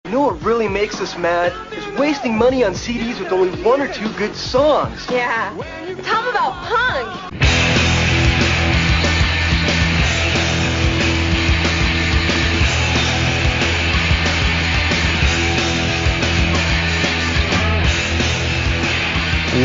You know what really makes us mad is wasting money on CDs with only one or two good songs. Yeah. Tell them about punk.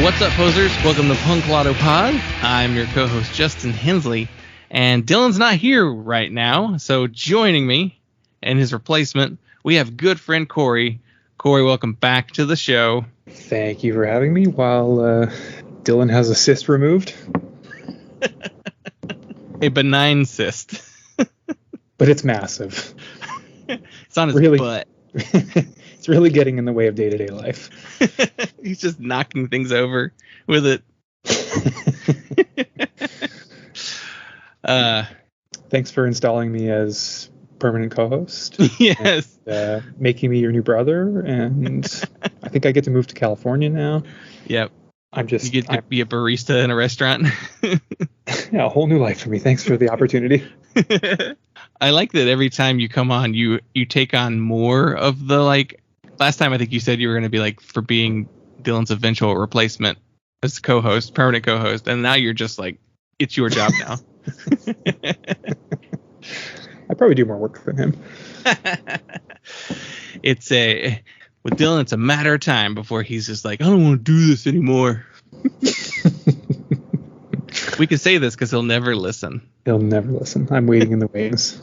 What's up, posers? Welcome to punklottopod. I'm your co-host, Justin Hensley, and Dylan's not here right now, so joining me and his replacement, we have good friend Cory. Cory, welcome back to the show. Thank you for having me while Dylan has a cyst removed. A benign cyst. But it's massive. It's on his butt. It's really getting in the way of day-to-day life. He's just knocking things over with it. Thanks for installing me as permanent co-host. Yes. And, making me your new brother, and I think I get to move to California now. Yep. You get to be a barista in a restaurant. Yeah, a whole new life for me. Thanks for the opportunity. I like that every time you come on, you take on more of the, like, last time I think you said you were going to be like for being Dylan's eventual replacement as co-host, permanent co-host, and now you're just like, it's your job now. I probably do more work than him. With Dylan, it's a matter of time before he's just like, I don't want to do this anymore. We can say this because he'll never listen. He'll never listen. I'm waiting in the wings.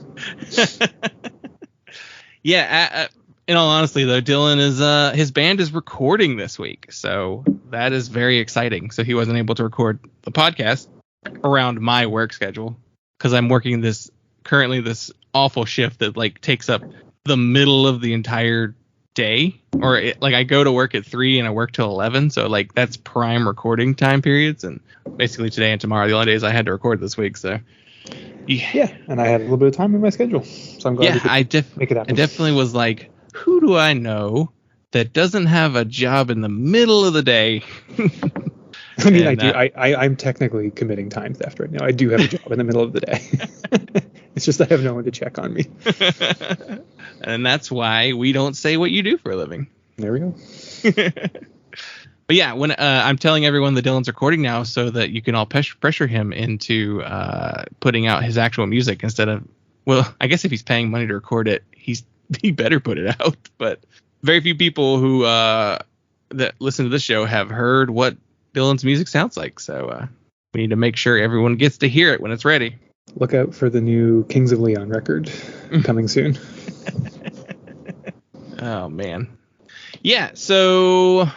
Yeah. In all honesty, though, Dylan is his band is recording this week, so that is very exciting. So he wasn't able to record the podcast around my work schedule because I'm working this awful shift that like takes up the middle of the entire day, or I go to work at 3 and I work till 11, so like that's prime recording time periods, and basically today and tomorrow are the only days I had to record this week. So yeah, and I had a little bit of time in my schedule, so I'm glad make it happen. I definitely was like, who do I know that doesn't have a job in the middle of the day? I mean, I do. I'm technically committing time theft right now. I do have a job in the middle of the day. It's just I have no one to check on me. And that's why we don't say what you do for a living. There we go. But yeah, when I'm telling everyone that Dylan's recording now so that you can all pressure him into putting out his actual music instead of, well, I guess if he's paying money to record it, he better put it out. But very few people who that listen to this show have heard what Dylan's music sounds like. So we need to make sure everyone gets to hear it when it's ready. Look out for the new Kings of Leon record coming soon. Oh, man. Yeah, so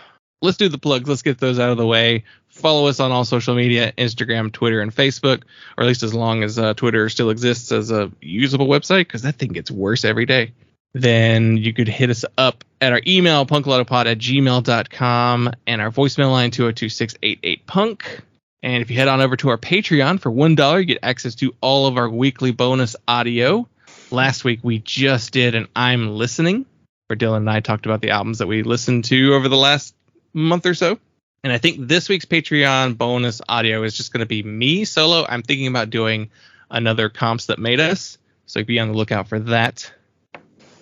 let's do the plugs. Let's get those out of the way. Follow us on all social media, Instagram, Twitter, and Facebook, or at least as long as Twitter still exists as a usable website, because that thing gets worse every day. Then you could hit us up at our email, punklottopod@gmail.com, and our voicemail line, 202-688-PUNK. And if you head on over to our Patreon for $1, you get access to all of our weekly bonus audio. Last week, we just did an I'm Listening, where Dylan and I talked about the albums that we listened to over the last month or so. And I think this week's Patreon bonus audio is just going to be me solo. I'm thinking about doing another Comps That Made Us, so be on the lookout for that.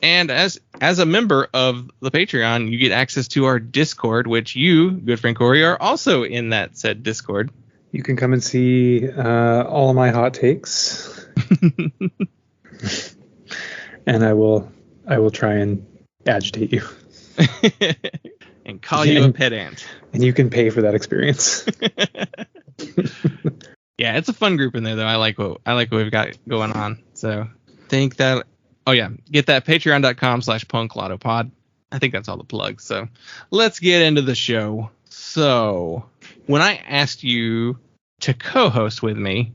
And as a member of the Patreon, you get access to our Discord, which you, good friend Cory, are also in that said Discord. You can come and see all of my hot takes. And I will try and agitate you. And call you a pedant. And you can pay for that experience. Yeah, it's a fun group in there, though. I like what we've got going on. So think that. Oh yeah, get that patreon.com/punklottopod. I think that's all the plugs. So let's get into the show. So when I asked you to co-host with me,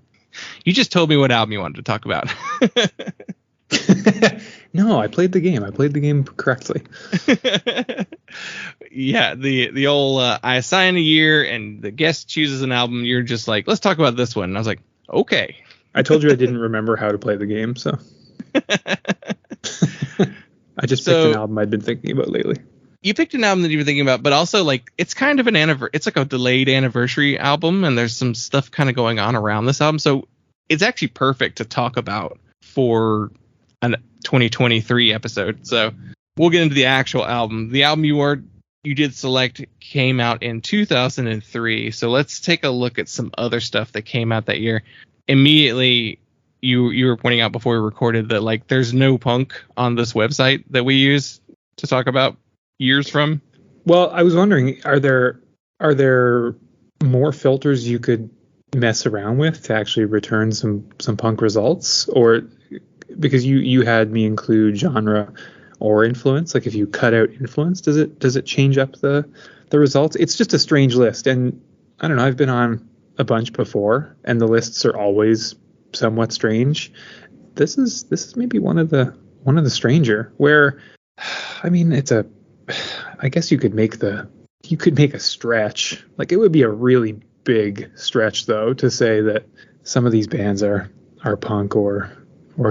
you just told me what album you wanted to talk about. No, I played the game. I played the game correctly. Yeah, the old I assign a year and the guest chooses an album. You're just like, let's talk about this one. And I was like, okay. I told you I didn't remember how to play the game, so I just picked an album I'd been thinking about lately. You picked an album that you were thinking about, but also like it's kind of an it's like a delayed anniversary album, and there's some stuff kind of going on around this album, so it's actually perfect to talk about for a 2023 episode. So we'll get into the actual album. The album you did select came out in 2003. So let's take a look at some other stuff that came out that year. Immediately, you were pointing out before we recorded that like there's no punk on this website that we use to talk about years from. Well, I was wondering, are there more filters you could mess around with to actually return some punk results? Or because you had me include genre or influence, like if you cut out influence, does it change up the results? It's just a strange list, and I don't know, I've been on a bunch before and the lists are always somewhat strange. This is maybe one of the stranger, where I mean I guess you could make a stretch. Like it would be a really big stretch though to say that some of these bands are punk or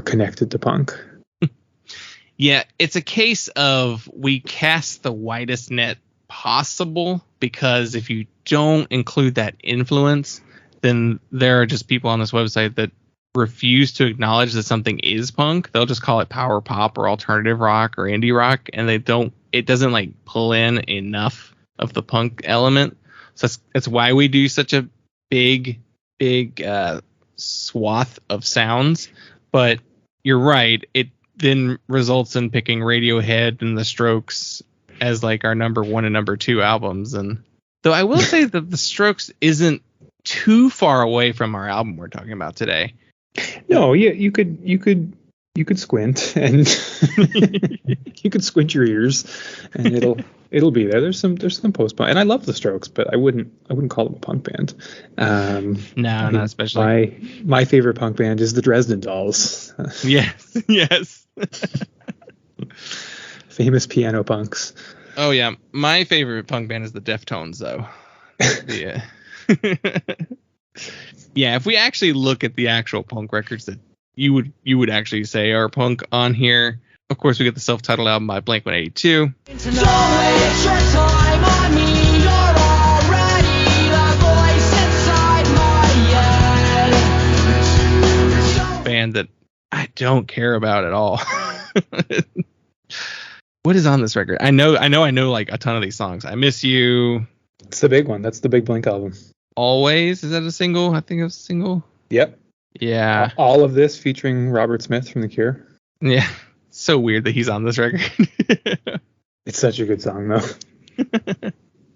connected to punk. Yeah, it's a case of we cast the widest net possible, because if you don't include that influence, then there are just people on this website that refuse to acknowledge that something is punk. They'll just call it power pop or alternative rock or indie rock, and it doesn't like pull in enough of the punk element. So that's why we do such a big swath of sounds. But you're right, it then results in picking Radiohead and The Strokes as like our number 1 and number 2 albums. And though I will say that The Strokes isn't too far away from our album we're talking about today. No, yeah, you could squint and you could squint your ears and it'll be there. There's some post punk, and I love The Strokes, but I wouldn't call them a punk band. No, not especially. My favorite punk band is the Dresden Dolls. Yes. Famous piano punks. Oh yeah, my favorite punk band is the Deftones, though. Yeah. Yeah, if we actually look at the actual punk records that you would actually say are punk on here, of course we get the self-titled album by Blink-182. Band that I don't care about at all. What is on this record? I know like a ton of these songs. I Miss You. It's the big one. That's the big Blink album. Always, is that a single? I think it was a single. Yep. Yeah. All of this featuring Robert Smith from The Cure. Yeah. So weird that he's on this record. It's such a good song though.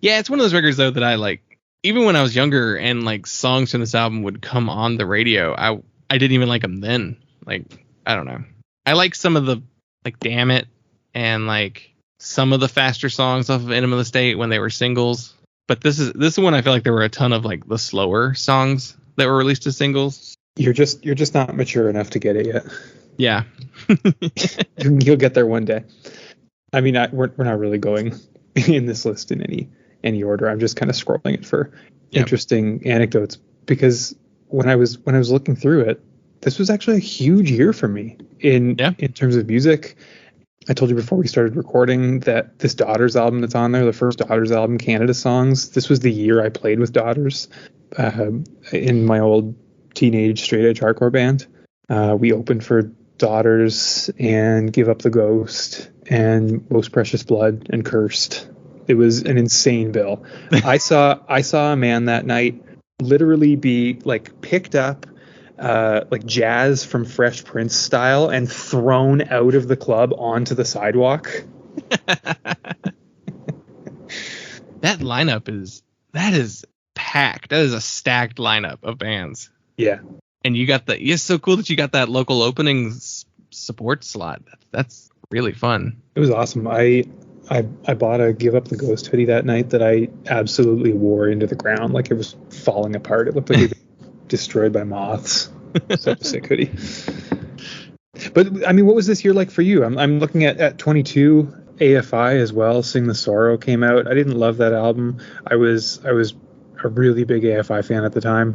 Yeah, it's one of those records though that I like. Even when I was younger and like songs from this album would come on the radio, I didn't even like them then. Like, I don't know. I like some of the like Damn It and like some of the faster songs off of Enema of the State when they were singles. But this is one I feel like there were a ton of like the slower songs that were released as singles. You're just not mature enough to get it yet. Yeah. You'll get there one day. I mean, we're not really going in this list in any order. I'm just kind of scrolling it for interesting anecdotes, because when I was looking through it, this was actually a huge year for me in terms of music. I told you before we started recording that this Daughters album that's on there, the first Daughters album, Canada Songs, this was the year I played with Daughters in my old teenage straight edge hardcore band. We opened for Daughters and Give Up the Ghost and Most Precious Blood and Cursed. It was an insane bill. I saw a man that night literally be like picked up like Jazz from Fresh Prince style and thrown out of the club onto the sidewalk. That lineup is packed. That is a stacked lineup of bands. Yeah. And you got it's so cool that you got that local opening support slot. That's really fun. It was awesome. I bought a Give Up the Ghost hoodie that night that I absolutely wore into the ground. Like it was falling apart. It looked like it was destroyed by moths. Such a sick hoodie. But I mean, what was this year like for you? I'm looking at 22 AFI as well. Sing the Sorrow came out. I didn't love that album. I was a really big AFI fan at the time.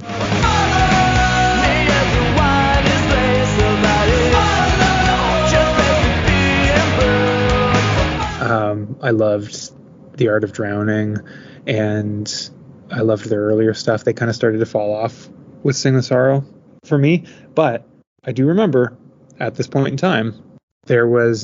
I loved The Art of Drowning, and I loved their earlier stuff. They kind of started to fall off with Sing the Sorrow for me, but I do remember at this point in time there was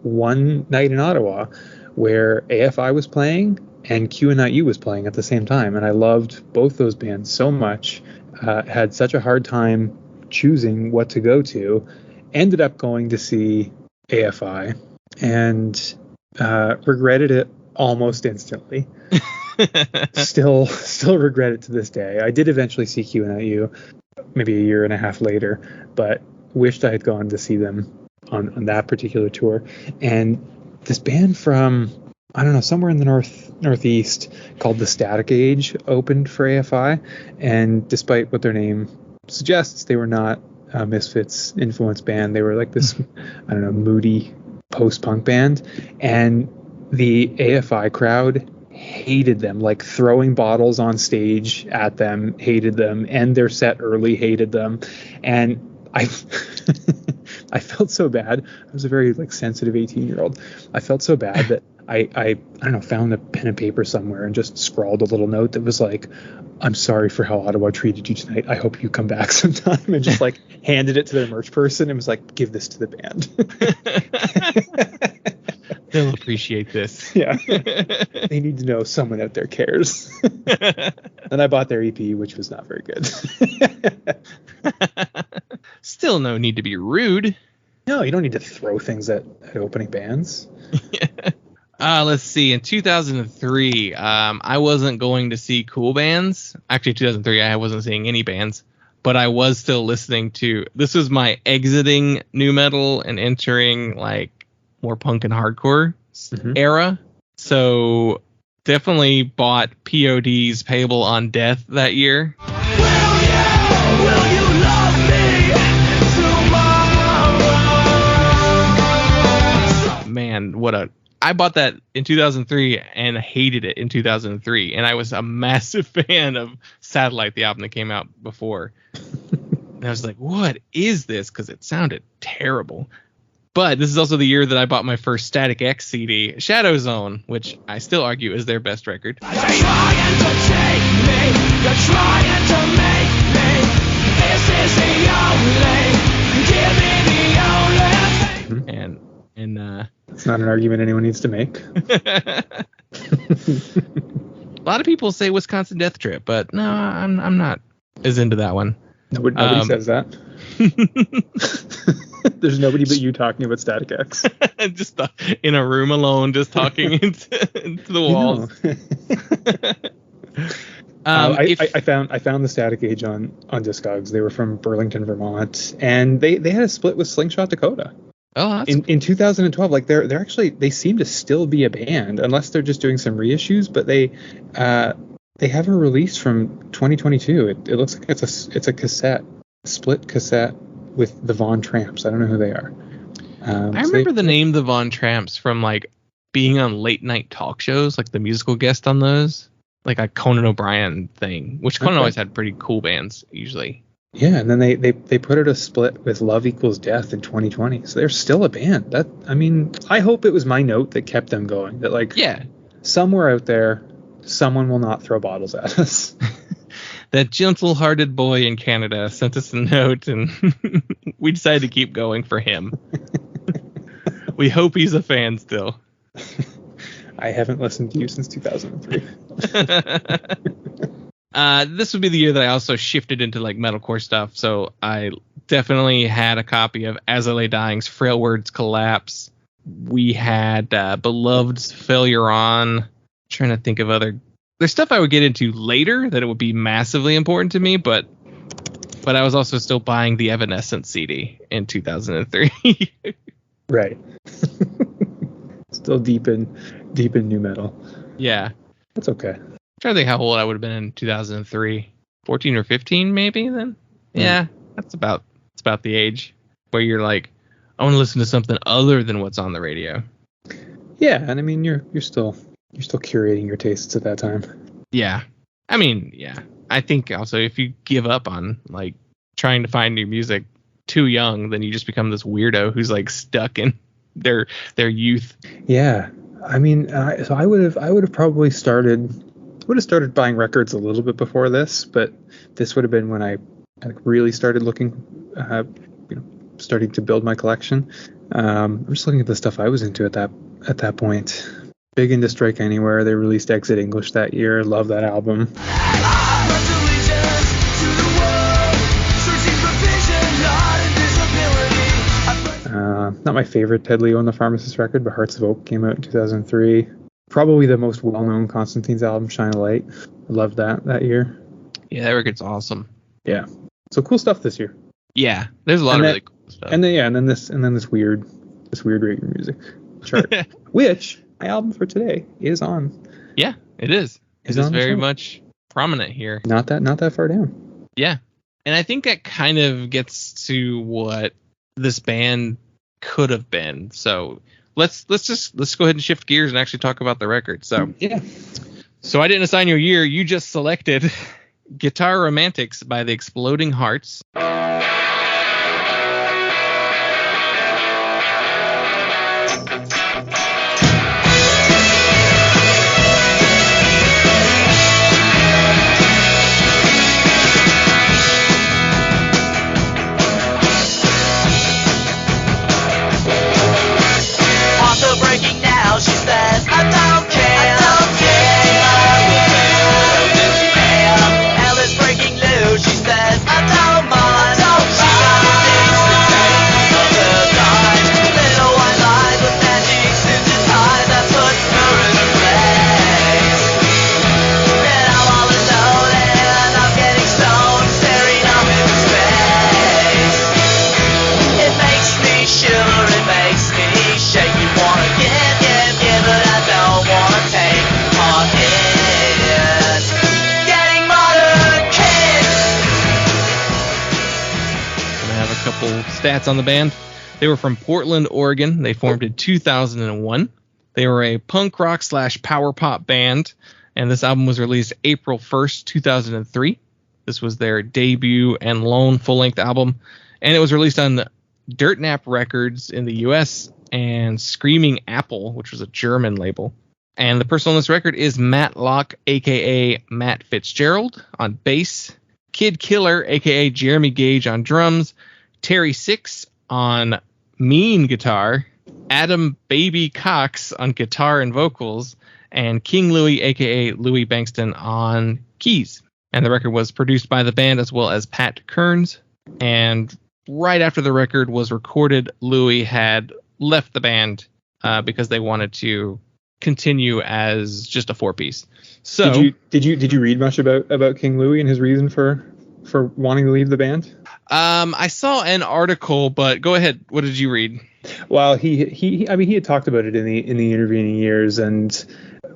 one night in Ottawa where AFI was playing and QNIU was playing at the same time, and I loved both those bands so much. Had such a hard time choosing what to go to. Ended up going to see AFI and regretted it almost instantly. Still regret it to this day. I did eventually see QNIU maybe a year and a half later, but wished I had gone to see them on that particular tour. And this band from, I don't know, somewhere in the northeast called the Static Age opened for AFI, and despite what their name suggests, they were not a Misfits influenced band. They were like this, I don't know, moody post-punk band, and the AFI crowd hated them, like throwing bottles on stage at them, hated them, and their set early, hated them. And I felt so bad. I was a very like sensitive 18-year-old. I felt so bad that I don't know, found a pen and paper somewhere and just scrawled a little note that was like, "I'm sorry for how Ottawa treated you tonight. I hope you come back sometime," and just like handed it to their merch person and was like, "Give this to the band." They'll appreciate this. Yeah. They need to know someone out there cares. And I bought their EP, which was not very good. Still no need to be rude. No, you don't need to throw things at opening bands. Let's see. In 2003, I wasn't going to see cool bands. Actually, 2003, I wasn't seeing any bands. But I was still listening to... This was my exiting nu metal and entering like more punk and hardcore era. So definitely bought POD's Payable on Death that year. Will you love me tomorrow? Man, I bought that in 2003 and hated it in 2003. And I was a massive fan of Satellite, the album that came out before. And I was like, what is this? Because it sounded terrible. But this is also the year that I bought my first Static X CD, Shadow Zone, which I still argue is their best record. You're trying to take me, you're trying to make me, this is the only, give me the only thing. And it's not an argument anyone needs to make. A lot of people say Wisconsin Death Trip, but no, I'm not as into that one. Nobody says that. There's nobody but you talking about Static X. Just in a room alone, just talking into the walls. I found the Static Age on Discogs. They were from Burlington, Vermont, and they had a split with Slingshot Dakota. Oh, in 2012. Like they're actually, they seem to still be a band unless they're just doing some reissues. But they have a release from 2022. It looks like it's a split cassette with the Von Tramps. I don't know who they are. I remember the name the Von Tramps from like being on late night talk shows, like the musical guest on those, like a Conan O'Brien thing, which Conan always had pretty cool bands usually. Yeah, and then they put out a split with Love Equals Death in 2020. So they're still a band. I hope it was my note that kept them going. That like, yeah, somewhere out there, someone will not throw bottles at us. That gentle-hearted boy in Canada sent us a note, and we decided to keep going for him. We hope he's a fan still. I haven't listened to you since 2003. This would be the year that I also shifted into like metalcore stuff, so I definitely had a copy of As I Lay Dying's Frail Words Collapse. We had Beloved's Failure On. I'm trying to think of other... There's stuff I would get into later that it would be massively important to me, but I was also still buying the Evanescence CD in 2003. Right. Still deep in nu metal. Yeah. That's okay. I'm trying to think how old I would have been in 2003. 14 or 15 maybe then? Yeah, that's about the age where you're like, I want to listen to something other than what's on the radio. Yeah, and I mean you're still curating your tastes at that time. Yeah. I mean, yeah. I think also if you give up on like trying to find new music too young, then you just become this weirdo who's like stuck in their youth. Yeah. I mean, so I would have probably started buying records a little bit before this, but this would have been when I really started looking starting to build my collection. I'm just looking at the stuff I was into at that point. Big into Strike Anywhere. They released Exit English that year. Love that album. Not my favorite Ted Leo and the Pharmacist record, but Hearts of Oak came out in 2003. Probably the most well-known Constantine's album, Shine a Light. I loved that year. Yeah, that record's awesome. Yeah. So cool stuff this year. Yeah, there's a lot of really cool stuff. And then this weird reggae music chart, which my album for today is on. Yeah, it is. It is very much prominent here. Not that far down. Yeah, and I think that kind of gets to what this band could have been. So let's go ahead and shift gears and actually talk about the record. So yeah. So I didn't assign you a year. You just selected Guitar Romantics by the Exploding Hearts. Stats on the band. They were from Portland, Oregon. They formed in 2001. They were a punk rock / power pop band, and this album was released April 1st, 2003. This was their debut and lone full-length album, and it was released on Dirt Nap Records in the US and Screaming Apple, which was a German label. And the person on this record is Matt Locke, aka Matt Fitzgerald, on bass, Kid Killer, aka Jeremy Gage, on drums, Terry Six on mean guitar, Adam Baby Cox on guitar and vocals, and King Louie, aka Louie Bankston, on keys. And the record was produced by the band as well as Pat Kearns. And right after the record was recorded, Louie had left the band because they wanted to continue as just a 4-piece. So did you read much about King Louie and his reason for wanting to leave the band? I saw an article, but go ahead. What did you read? Well, he had talked about it in the intervening years, and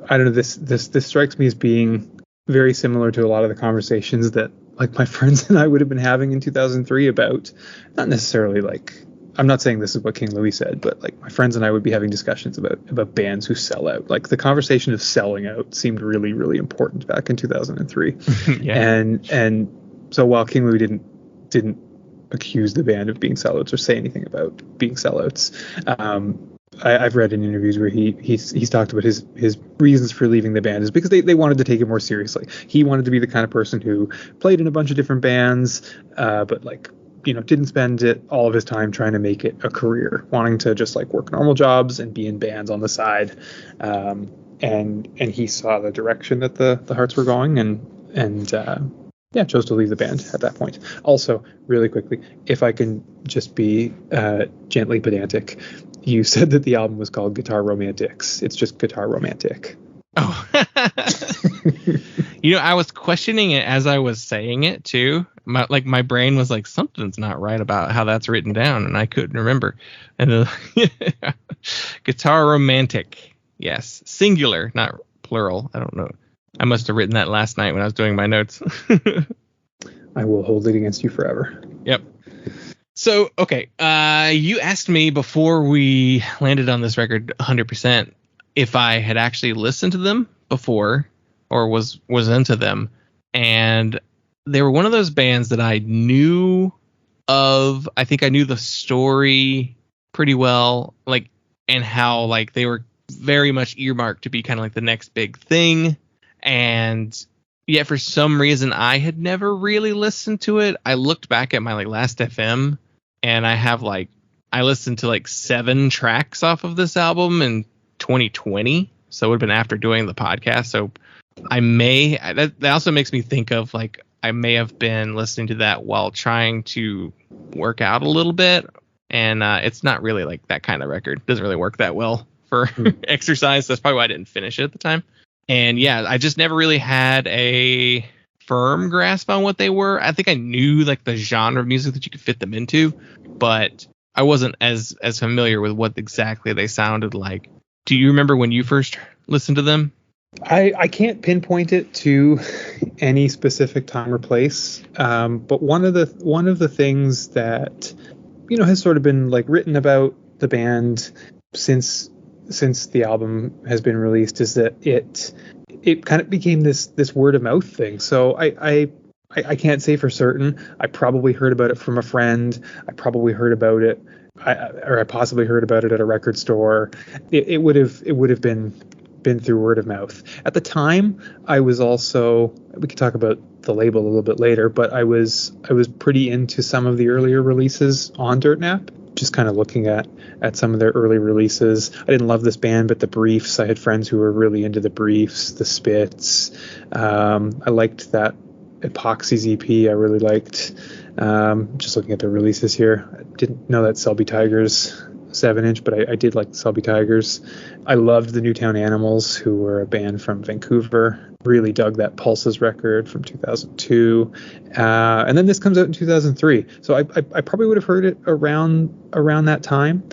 I don't know, this strikes me as being very similar to a lot of the conversations that like my friends and I would have been having in 2003 about, not necessarily like, I'm not saying this is what King Louie said, but like my friends and I would be having discussions about bands who sell out. Like the conversation of selling out seemed really, really important back in 2003. Yeah. And so while King Louie didn't accuse the band of being sellouts or say anything about being sellouts, I've read in interviews where he's talked about his reasons for leaving the band is because they wanted to take it more seriously. He wanted to be the kind of person who played in a bunch of different bands, but like, you know, didn't spend all of his time trying to make it a career, wanting to just like work normal jobs and be in bands on the side. And he saw the direction that the Hearts were going and chose to leave the band at that point. Also, really quickly, if I can just be gently pedantic, you said that the album was called Guitar Romantics. It's just Guitar Romantic. Oh. You know, I was questioning it as I was saying it too. My brain was like, something's not right about how that's written down, and I couldn't remember. And Guitar Romantic, yes, singular, not plural. I don't know. I must have written that last night when I was doing my notes. I will hold it against you forever. Yep. So, okay, you asked me before we landed on this record 100% if I had actually listened to them before or was into them. And they were one of those bands that I knew of. I think I knew the story pretty well, like, and how like they were very much earmarked to be kind of like the next big thing. And yet for some reason I had never really listened to it. I looked back at my like Last FM and I listened to like 7 tracks off of this album in 2020, so it would have been after doing the podcast. So that also makes me think of like I may have been listening to that while trying to work out a little bit, and it's not really like that kind of record. It doesn't really work that well for exercise. That's probably why I didn't finish it at the time. And yeah, I just never really had a firm grasp on what they were. I think I knew like the genre of music that you could fit them into, but I wasn't as familiar with what exactly they sounded like. Do you remember when you first listened to them? I can't pinpoint it to any specific time or place, but one of the things that has sort of been like written about the band since the album has been released is that it kind of became this word of mouth thing. So I can't say for certain. I probably heard about it from a friend. I probably heard about it, I possibly heard about it at a record store. It would have been through word of mouth. At the time, I was also, we could talk about the label a little bit later, but I was pretty into some of the earlier releases on DirtNap. Just kind of looking at some of their early releases. I didn't love this band, but the Briefs, I had friends who were really into the Briefs, the Spits. I liked that Epoxy's EP. I really liked. Just looking at the releases here. I didn't know that Selby Tigers 7-inch, but I did like Selby Tigers. I loved the Newtown Animals, who were a band from Vancouver. Really dug that Pulses record from 2002. And then this comes out in 2003. So I probably would have heard it around that time.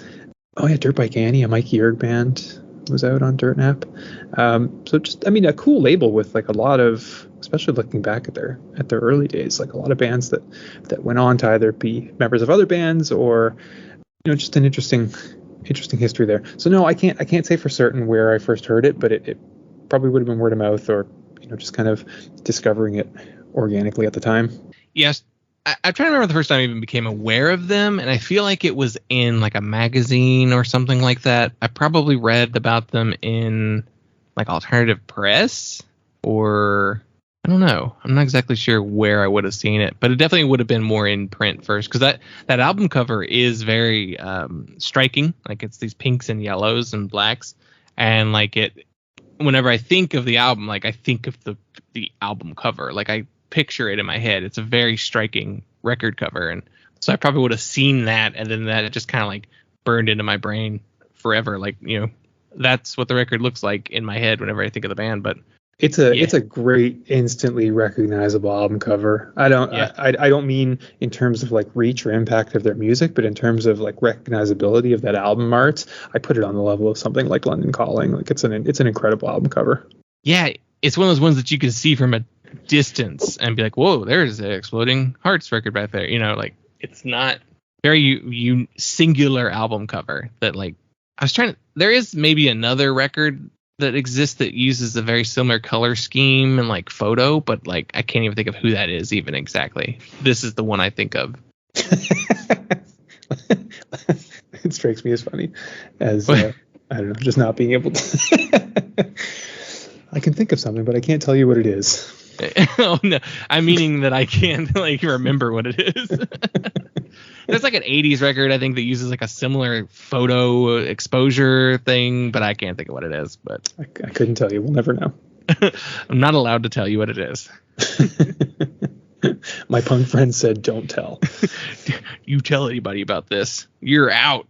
Oh yeah, Dirt Bike Annie, a Mikey Erg band, was out on DirtNap. So just, a cool label with like a lot of, especially looking back at their early days, like a lot of bands that went on to either be members of other bands or, just an interesting history there. So no, I can't say for certain where I first heard it, but it probably would have been word of mouth or, just kind of discovering it organically at the time. Yes. I'm trying to remember the first time I even became aware of them, and I feel like it was in like a magazine or something like that. I probably read about them in like alternative press, or I don't know. I'm not exactly sure where I would have seen it, but it definitely would have been more in print first, because that album cover is very striking. Like it's these pinks and yellows and blacks, and like it. Whenever I think of the album, like I think of the album cover, like I picture it in my head. It's a very striking record cover, and so I probably would have seen that, and then that just kind of like burned into my brain forever. Like that's what the record looks like in my head whenever I think of the band. But it's a great, instantly recognizable album cover. I don't mean in terms of like reach or impact of their music, but in terms of like recognizability of that album art. I put it on the level of something like London Calling. Like it's an incredible album cover. Yeah, it's one of those ones that you can see from a distance and be like, whoa, there's an Exploding Hearts record right there. Like it's not very singular album cover that like I was trying to. There is maybe another record that exists that uses a very similar color scheme and like photo, but like I can't even think of who that is even exactly. This is the one I think of. It strikes me as funny as I don't know, just not being able to. I can think of something, but I can't tell you what it is. Oh no, I'm meaning that I can't like remember what it is. There's like an 80s record I think that uses like a similar photo exposure thing, but I can't think of what it is. But I couldn't tell you. We'll never know. I'm not allowed to tell you what it is. My punk friend said, "Don't tell." You tell anybody about this, you're out.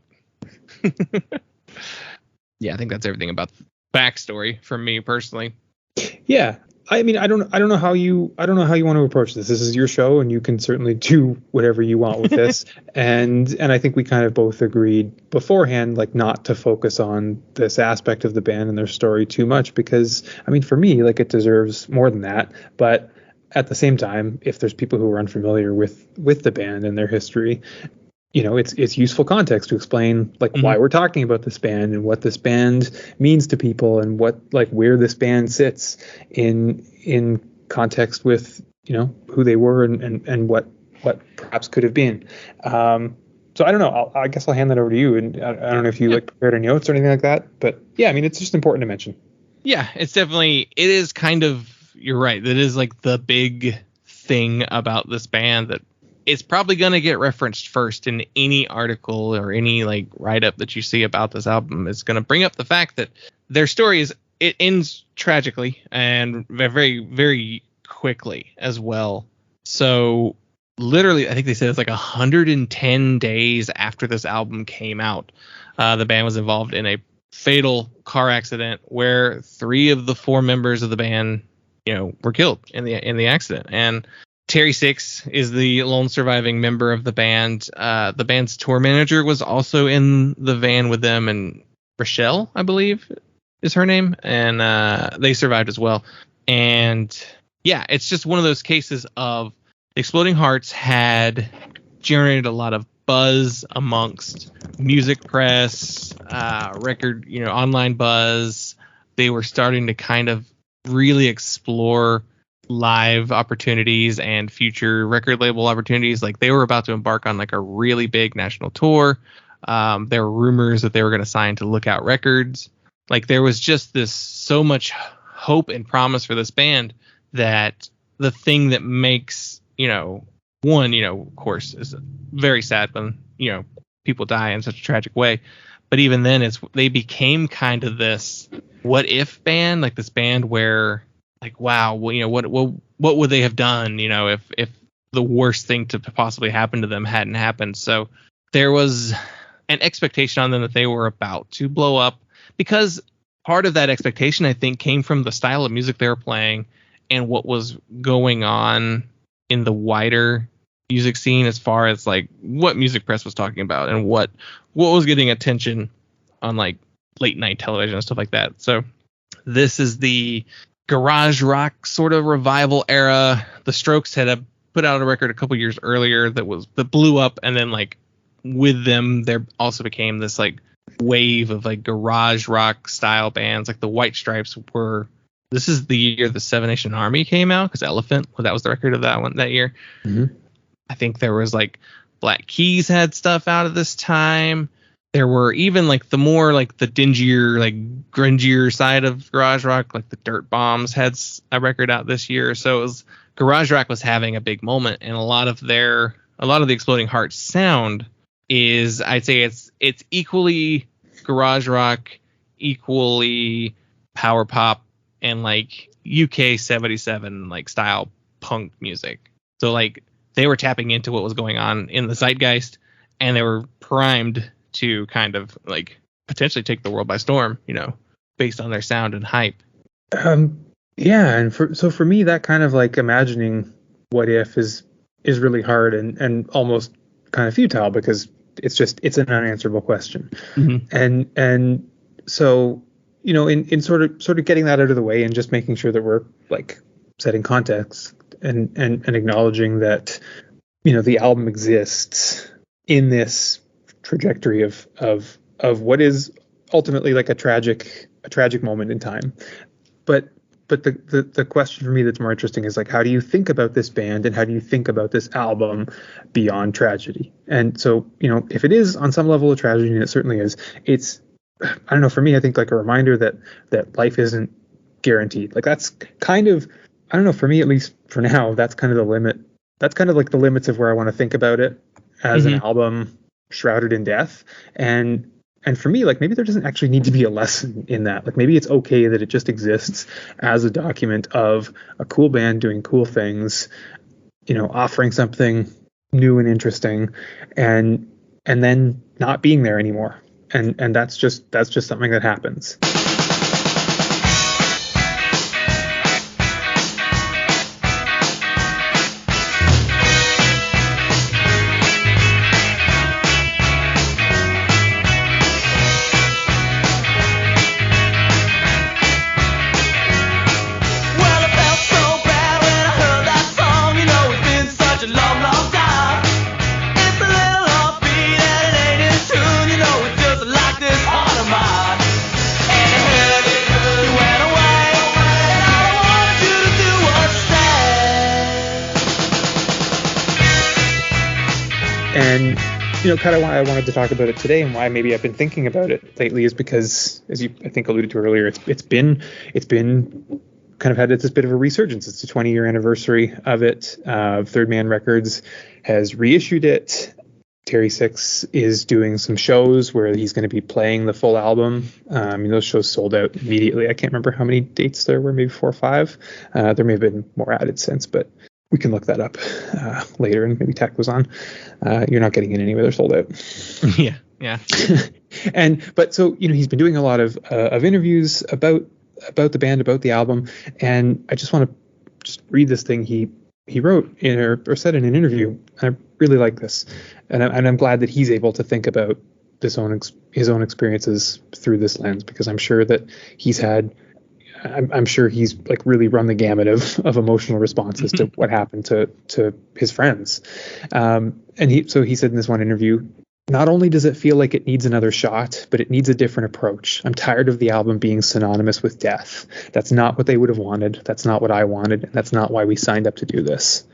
Yeah, I think that's everything about the backstory for me personally. Yeah. I don't know how you want to approach this. This is your show, and you can certainly do whatever you want with this. and I think we kind of both agreed beforehand, like not to focus on this aspect of the band and their story too much, because for me, like it deserves more than that. But at the same time, if there's people who are unfamiliar with the band and their history, it's useful context to explain like why we're talking about this band and what this band means to people and what like where this band sits in context with who they were and what perhaps could have been. So I don't know. I guess I'll hand that over to you. And I don't know if you like prepared any notes or anything like that. But yeah, it's just important to mention. Yeah, it is kind of, you're right. That is like the big thing about this band, that it's probably going to get referenced first in any article or any like write-up that you see about this album. It's going to bring up the fact that their story it ends tragically and very, very quickly as well. So literally, I think they said it's like 110 days after this album came out, the band was involved in a fatal car accident where 3 of the 4 members of the band, were killed in the accident. And Terry Six is the lone surviving member of the band. The band's tour manager was also in the van with them, and Rochelle, I believe, is her name, and they survived as well. And yeah, it's just one of those cases of Exploding Hearts had generated a lot of buzz amongst music press, record, online buzz. They were starting to kind of really explore live opportunities and future record label opportunities. Like they were about to embark on like a really big national tour. There were rumors that they were going to sign to Lookout Records. Like there was just this so much hope and promise for this band that the thing that makes, one, of course, is very sad when, people die in such a tragic way. But even then, they became kind of this what if band, like this band where like, wow, well, what would they have done, if the worst thing to possibly happen to them hadn't happened. So there was an expectation on them that they were about to blow up, because part of that expectation, I think, came from the style of music they were playing and what was going on in the wider music scene as far as like what music press was talking about and what was getting attention on like late night television and stuff like that. So this is the garage rock sort of revival era. The Strokes had put out a record a couple years earlier that blew up, and then like with them there also became this like wave of like garage rock style bands. Like the White Stripes this is the year the Seven Nation Army came out, because Elephant, that was the record of that year. Mm-hmm. I think there was like Black Keys had stuff out at this time. There were even like the more like the dingier, like grungier side of garage rock, like the Dirt Bombs had a record out this year. So garage rock was having a big moment, and a lot of the Exploding Hearts sound is, I'd say it's equally garage rock, equally power pop, and like UK 77 like style punk music. So like they were tapping into what was going on in the zeitgeist, and they were primed to kind of like potentially take the world by storm, based on their sound and hype. Yeah, and for me, that kind of like imagining what if is really hard and almost kind of futile, because it's an unanswerable question. Mm-hmm. And so, in sort of getting that out of the way and just making sure that we're like setting context and acknowledging that, the album exists in this trajectory of what is ultimately like a tragic moment in time. But the question for me that's more interesting is like, how do you think about this band and how do you think about this album beyond tragedy? And so, if it is on some level a tragedy, and it certainly is, it's, I don't know, for me, I think like a reminder that life isn't guaranteed. Like that's kind of, I don't know, for me, at least for now, that's kind of the limit. That's kind of like the limits of where I want to think about it as an album shrouded in death. And for me, like maybe there doesn't actually need to be a lesson in that. Like maybe it's okay that it just exists as a document of a cool band doing cool things, offering something new and interesting, and then not being there anymore. And that's just something that happens. And, kind of why I wanted to talk about it today and why maybe I've been thinking about it lately is because, as you, I think, alluded to earlier, it's been kind of had this bit of a resurgence. It's the 20-year anniversary of it. Third Man Records has reissued it. Terry Six is doing some shows where he's going to be playing the full album. Those shows sold out immediately. I can't remember how many dates there were, maybe 4 or 5. There may have been more added since, but we can look that up later, and maybe Tech was on. You're not getting in anyway. They're sold out. Yeah. But so, he's been doing a lot of interviews about the band, about the album, and I just want to just read this thing he wrote or said in an interview. I really like this, and I'm glad that he's able to think about his own experiences through this lens, because I'm sure that he's like really run the gamut of emotional responses to what happened to his friends. And he said in this one interview, not only does it feel like it needs another shot, but it needs a different approach. I'm tired of the album being synonymous with death. That's not what they would have wanted. That's not what I wanted. And that's not why we signed up to do this.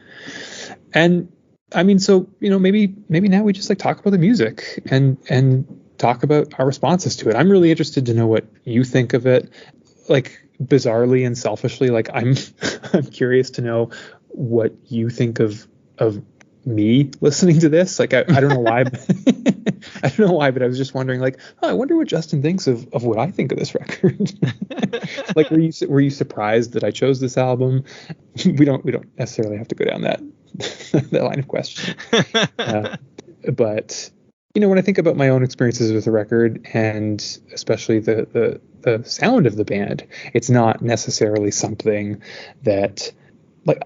And I mean, so, maybe now we just like talk about the music and talk about our responses to it. I'm really interested to know what you think of it. Like, bizarrely and selfishly, like I'm curious to know what you think of me listening to this. Like I don't know why, but I don't know why, but I was just wondering, like, I wonder what Justin thinks of what I think of this record. Like, were you surprised that I chose this album? We don't necessarily have to go down that line of question. But when I think about my own experiences with the record, and especially the sound of the band, it's not necessarily something that, like,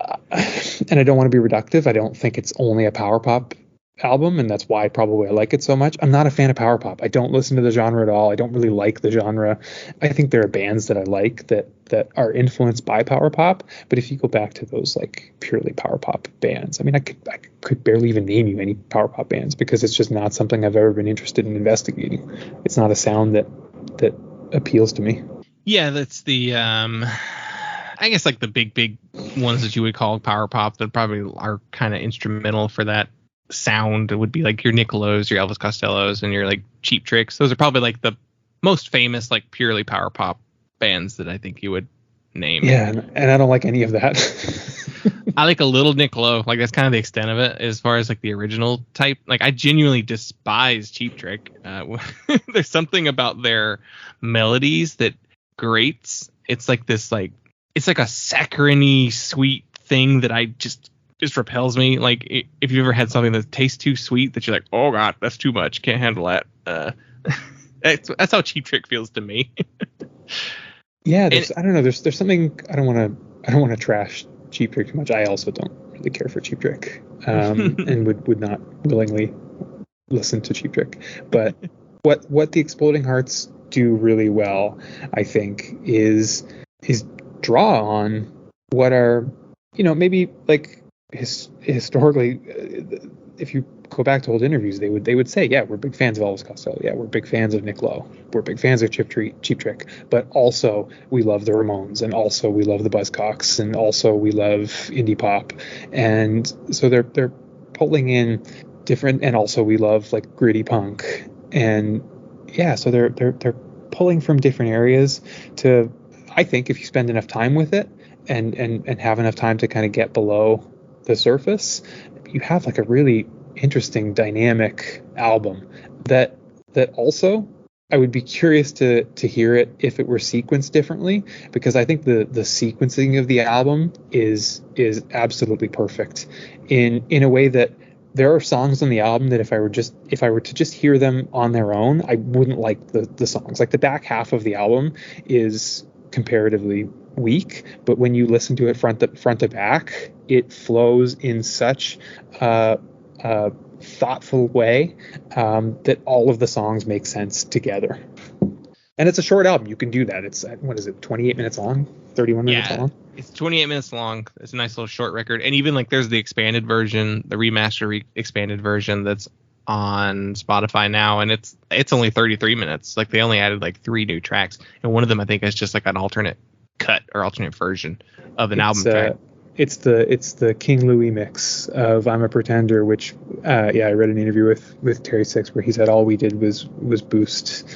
and I don't want to be reductive. I don't think it's only a power pop album, and that's why probably I like it so much. I'm not a fan of power pop. I don't listen to the genre at all. I don't really like the genre. I think there are bands that I like that are influenced by power pop, but if you go back to those like purely power pop bands, I mean, I could barely even name you any power pop bands, because it's just not something I've ever been interested in investigating. It's not a sound that appeals to me. Yeah, that's the I guess like the big ones that you would call power pop that probably are kind of instrumental for that sound would be like your Nicolos, your Elvis Costellos, and your like Cheap Tricks. Those are probably like the most famous like purely power pop bands that I think you would name. Yeah, and I don't like any of that. I like a little Nicolo. Like, that's kind of the extent of it as far as like the original type. Like, I genuinely despise Cheap Trick. There's something about their melodies that grates. It's like this, like, it's like a saccharine-y sweet thing that I just repels me. Like, if you've ever had something that tastes too sweet that you're like, oh god, that's too much, can't handle that. That's how Cheap Trick feels to me. Yeah, I don't know. There's something. I don't want to trash Cheap Trick too much. I also don't really care for Cheap Trick, and would not willingly listen to Cheap Trick. But what the Exploding Hearts do really well, I think, is draw on what are, maybe like historically, if you go back to old interviews, they would say, yeah, we're big fans of Elvis Costello. Yeah, we're big fans of Nick Lowe. We're big fans of Cheap Trick. But also we love the Ramones, and also we love the Buzzcocks, and also we love indie pop. And so they're pulling in different, and also we love like gritty punk. And yeah, so they're pulling from different areas to, I think, if you spend enough time with it and have enough time to kind of get below the surface, you have like a really interesting dynamic album that also I would be curious to hear it if it were sequenced differently, because I think the sequencing of the album is absolutely perfect in a way that there are songs on the album that if I were to just hear them on their own, I wouldn't like the songs. Like the back half of the album is comparatively weak, but when you listen to it front to back, it flows in such thoughtful way that all of the songs make sense together. And it's a short album. You can do that. It's 28 minutes long, 31 minutes long. It's 28 minutes long. It's a nice little short record. And even like there's the expanded version, the remastered expanded version that's on Spotify now, and it's only 33 minutes. Like they only added like 3 new tracks, and one of them I think is just like an alternate cut or alternate version of an album track. it's the King Louis mix of I'm a Pretender, which I read an interview with Terry Six where he said all we did was boost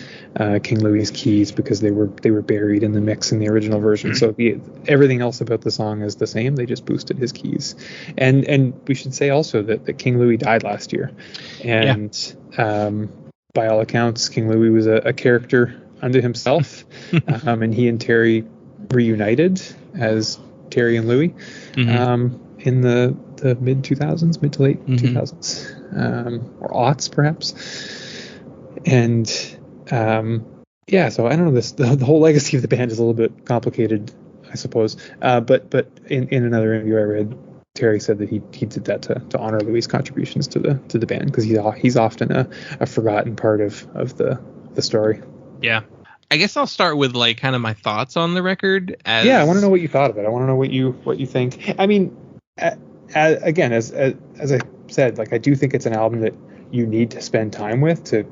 King Louis's keys because they were buried in the mix in the original version. So everything else about the song is the same. They just boosted his keys. And we should say also that King Louis died last year, and by all accounts, King Louis was a character unto himself, and he and Terry reunited as Terry and Louis in the mid 2000s, mid to late 2000s, or aughts perhaps. And so I don't know, the whole legacy of the band is a little bit complicated, I suppose. But in another interview I read, Terry said that he did that to honor Louis' contributions to the band, because he's often a forgotten part of the story. Yeah. I guess I'll start with like kind of my thoughts on the record. I want to know what you thought of it. I want to know what you think. I mean, again, as I said, like I do think it's an album that you need to spend time with to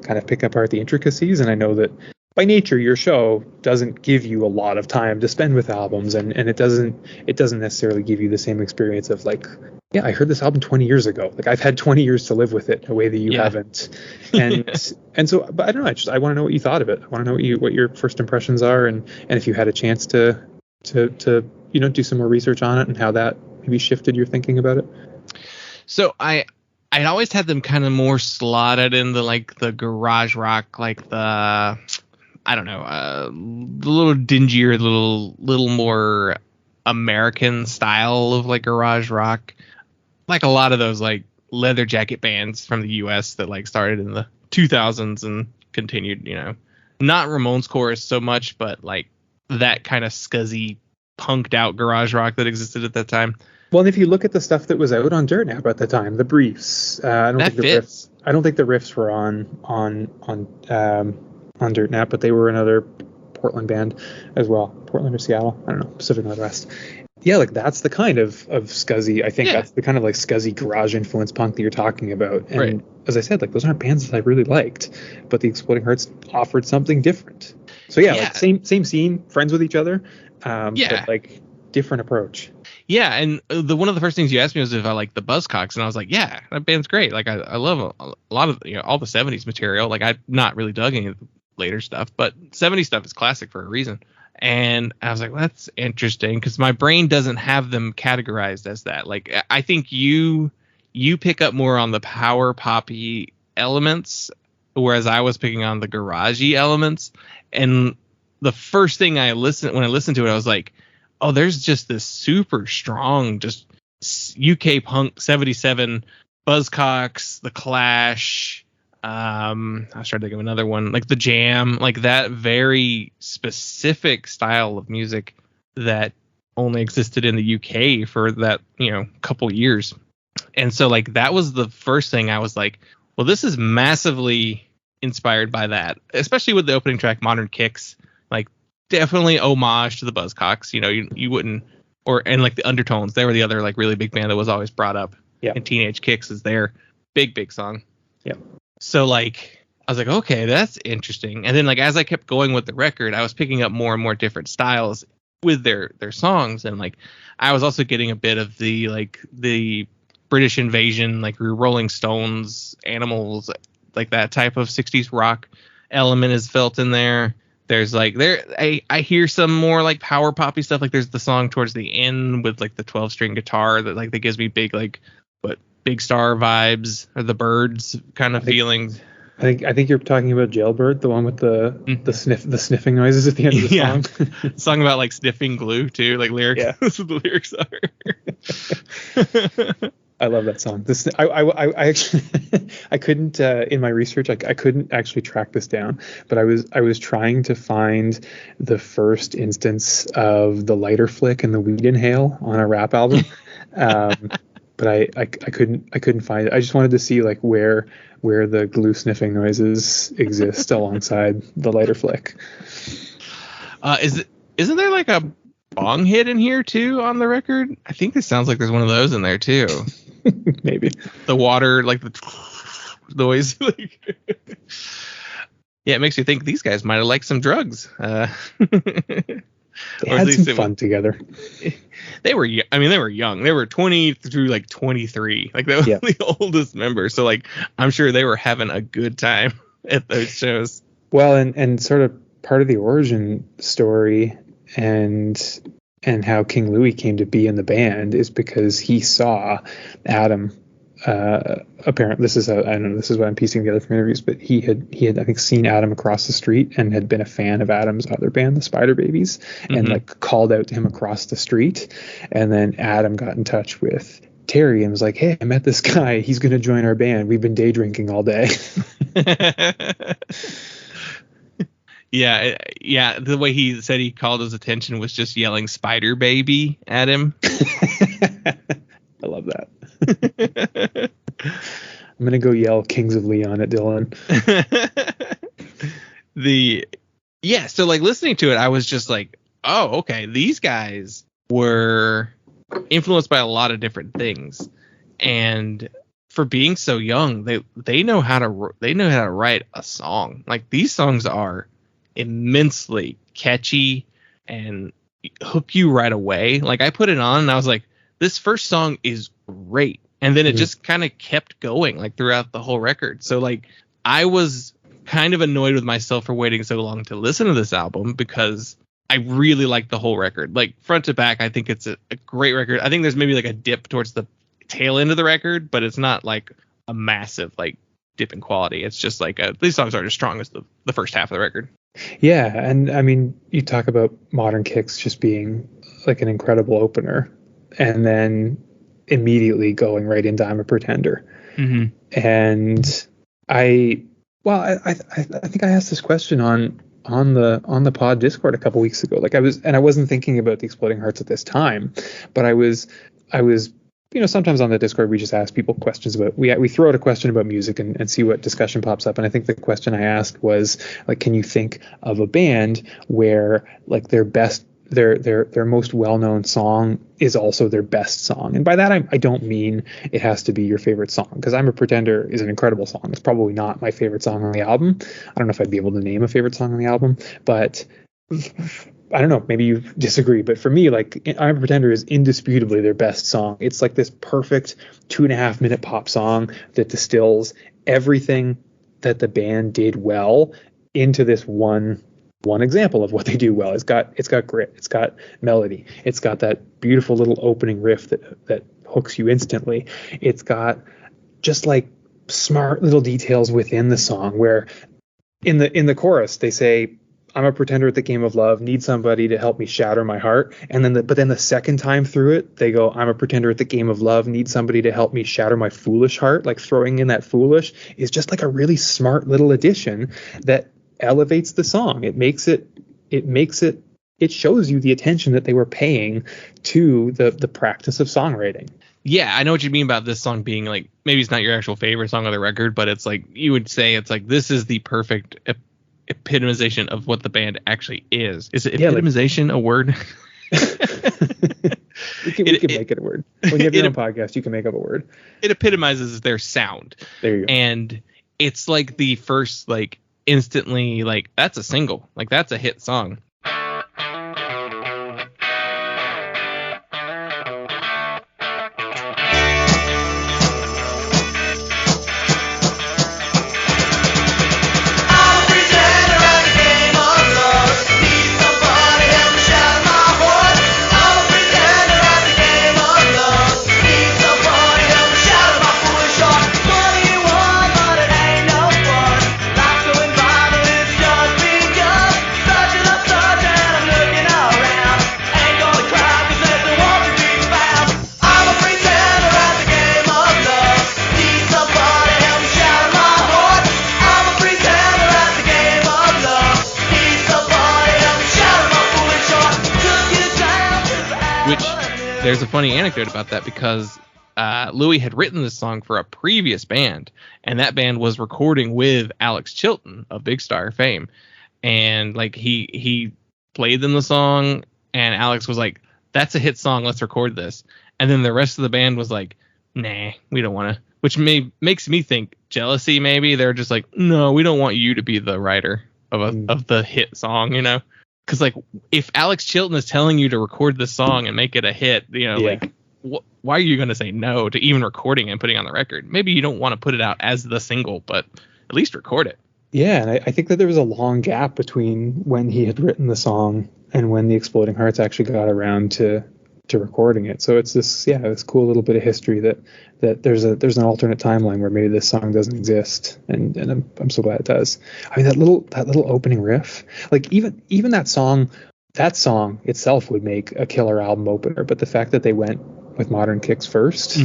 kind of pick apart the intricacies. And I know that by nature your show doesn't give you a lot of time to spend with albums, and it doesn't necessarily give you the same experience of like, I heard this album 20 years ago. Like I've had 20 years to live with it in a way that you haven't. And so, but I don't know. I want to know what you thought of it. I want to know what your first impressions are, and if you had a chance to do some more research on it and how that maybe shifted your thinking about it. So I'd always had them kind of more slotted into like the garage rock, like the, I don't know, a little dingier, little more American style of like garage rock, like a lot of those like leather jacket bands from the US that like started in the 2000s and continued, not Ramones chorus so much, but like that kind of scuzzy, punked out garage rock that existed at that time. Well, and if you look at the stuff that was out on Dirt Nap at the time, the Briefs, I don't think the riffs were on Dirt Nap, but they were another Portland band as well. Portland or Seattle, I don't know, Pacific Northwest. Yeah, like that's the kind of scuzzy, I think that's the kind of like scuzzy garage influence punk that you're talking about. And as I said, like those aren't bands that I really liked, but the Exploding Hearts offered something different. So like same scene, friends with each other, but like different approach. Yeah, and one of the first things you asked me was if I liked the Buzzcocks, and I was like, yeah, that band's great. Like I love a lot of all the 70s material. Like I've not really dug any of the later stuff, but 70s stuff is classic for a reason. And I was like, well, that's interesting, because my brain doesn't have them categorized as that. Like I think you pick up more on the power poppy elements, whereas I was picking on the garagey elements. And the first thing when I listened to it, I was like, oh, there's just this super strong, just UK punk 77, Buzzcocks, The Clash. I was trying to think of another one, like The Jam, like that very specific style of music that only existed in the UK for that, couple years. And so like that was the first thing I was like, well, this is massively inspired by that, especially with the opening track, Modern Kicks. Like definitely homage to the Buzzcocks. You wouldn't, and like the Undertones, they were the other like really big band that was always brought up. Yeah. And Teenage Kicks is their big song. Yeah. So like I was like, okay, that's interesting. And then like as I kept going with the record, I was picking up more and more different styles with their songs, and like I was also getting a bit of the British Invasion, like Rolling Stones, Animals, like that type of 60s rock element is felt in there. There's like I hear some more like power poppy stuff. Like there's the song towards the end with like the 12-string guitar that gives me Big Star vibes, or the Birds kind of feelings. I think you're talking about Jailbird, the one with the sniffing noises at the end of the song. Song about like sniffing glue too, like lyrics. Yeah. That's what the lyrics are. I love that song. I actually I couldn't in my research I couldn't actually track this down, but I was trying to find the first instance of the lighter flick and the weed inhale on a rap album. But I couldn't find it. I just wanted to see like where the glue sniffing noises exist alongside the lighter flick. Isn't there like a bong hit in here too on the record? I think it sounds like there's one of those in there too. Maybe the water, like the noise. Yeah, it makes you think these guys might have liked some drugs. They had some fun together. They were young. They were 20 through like 23. Like they were the oldest members. So like I'm sure they were having a good time at those shows. Well, and sort of part of the origin story and how King Louie came to be in the band is because he saw Adam. Apparently, this is what I'm piecing together from interviews, but he had I think seen Adam across the street and had been a fan of Adam's other band, the Spider Babies, and like called out to him across the street, and then Adam got in touch with Terry and was like, "Hey, I met this guy. He's going to join our band. We've been day drinking all day." Yeah. The way he said he called his attention was just yelling "Spider Baby" at him. I love that. I'm gonna go yell Kings of Leon at Dylan. So like listening to it, I was just like, oh, okay, these guys were influenced by a lot of different things, and for being so young, they know how to write a song. Like these songs are immensely catchy and hook you right away. Like I put it on and I was like, this first song is great. And then it just kind of kept going like throughout the whole record. So like I was kind of annoyed with myself for waiting so long to listen to this album because I really like the whole record. Like front to back, I think it's a great record. I think there's maybe like a dip towards the tail end of the record, but it's not like a massive like dip in quality. It's just like these songs aren't as strong as the first half of the record. Yeah. And I mean, you talk about Modern Kicks just being like an incredible opener and then immediately going right into I'm a Pretender. And I think I asked this question on the pod Discord a couple weeks ago. Like I wasn't thinking about the Exploding Hearts at this time, but I was sometimes on the Discord we just ask people questions about we throw out a question about music and see what discussion pops up. And I think the question I asked was like, can you think of a band where like their most well-known song is also their best song? And by that I don't mean it has to be your favorite song, because I'm a Pretender is an incredible song. It's probably not my favorite song on the album. I don't know if I'd be able to name a favorite song on the album, but I don't know, maybe you disagree, but for me, like I'm a Pretender is indisputably their best song. It's like this perfect 2.5 minute pop song that distills everything that the band did well into this one example of what they do well. It's got grit, it's got melody, it's got that beautiful little opening riff that hooks you instantly. It's got just like smart little details within the song where in the chorus they say, I'm a pretender at the game of love, need somebody to help me shatter my heart. And then the second time through it, they go, I'm a pretender at the game of love, need somebody to help me shatter my foolish heart. Like throwing in that foolish is just like a really smart little addition that elevates the song. It shows you the attention that they were paying to the practice of songwriting. Yeah, I know what you mean about this song being like, maybe it's not your actual favorite song on the record, but it's like, you would say it's like, this is the perfect epitomization of what the band actually is. Is it epitomization a word? we can make it a word. When you have your own podcast, you can make up a word. It epitomizes their sound. There you go. And it's like the first, like, instantly, like, that's a single. Like, that's a hit song. There's a funny anecdote about that because Louis had written this song for a previous band, and that band was recording with Alex Chilton of Big Star fame. And like he played them the song, and Alex was like, that's a hit song, let's record this. And then the rest of the band was like, nah, we don't want to, which makes me think jealousy maybe. They're just like, no, we don't want you to be the writer of the hit song, you know? because like if Alex Chilton is telling you to record this song and make it a hit, like why are you going to say no to even recording and putting it on the record? Maybe you don't want to put it out as the single, but at least record it. Yeah, and I think that there was a long gap between when he had written the song and when the Exploding Hearts actually got around to recording it. So it's this cool little bit of history that there's an alternate timeline where maybe this song doesn't exist, and I'm so glad it does. I mean, that little opening riff, like even that song itself would make a killer album opener, but the fact that they went with modern kicks first,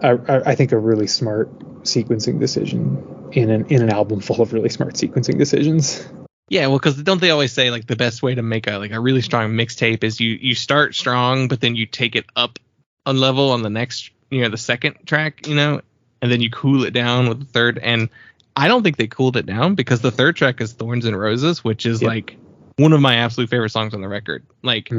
I think a really smart sequencing decision in an album full of really smart sequencing decisions. Yeah, well, because don't they always say like the best way to make a really strong mixtape is you start strong, but then you take it up a level on the next, the second track, and then you cool it down with the third. And I don't think they cooled it down, because the third track is Thorns and Roses, which is like one of my absolute favorite songs on the record. Like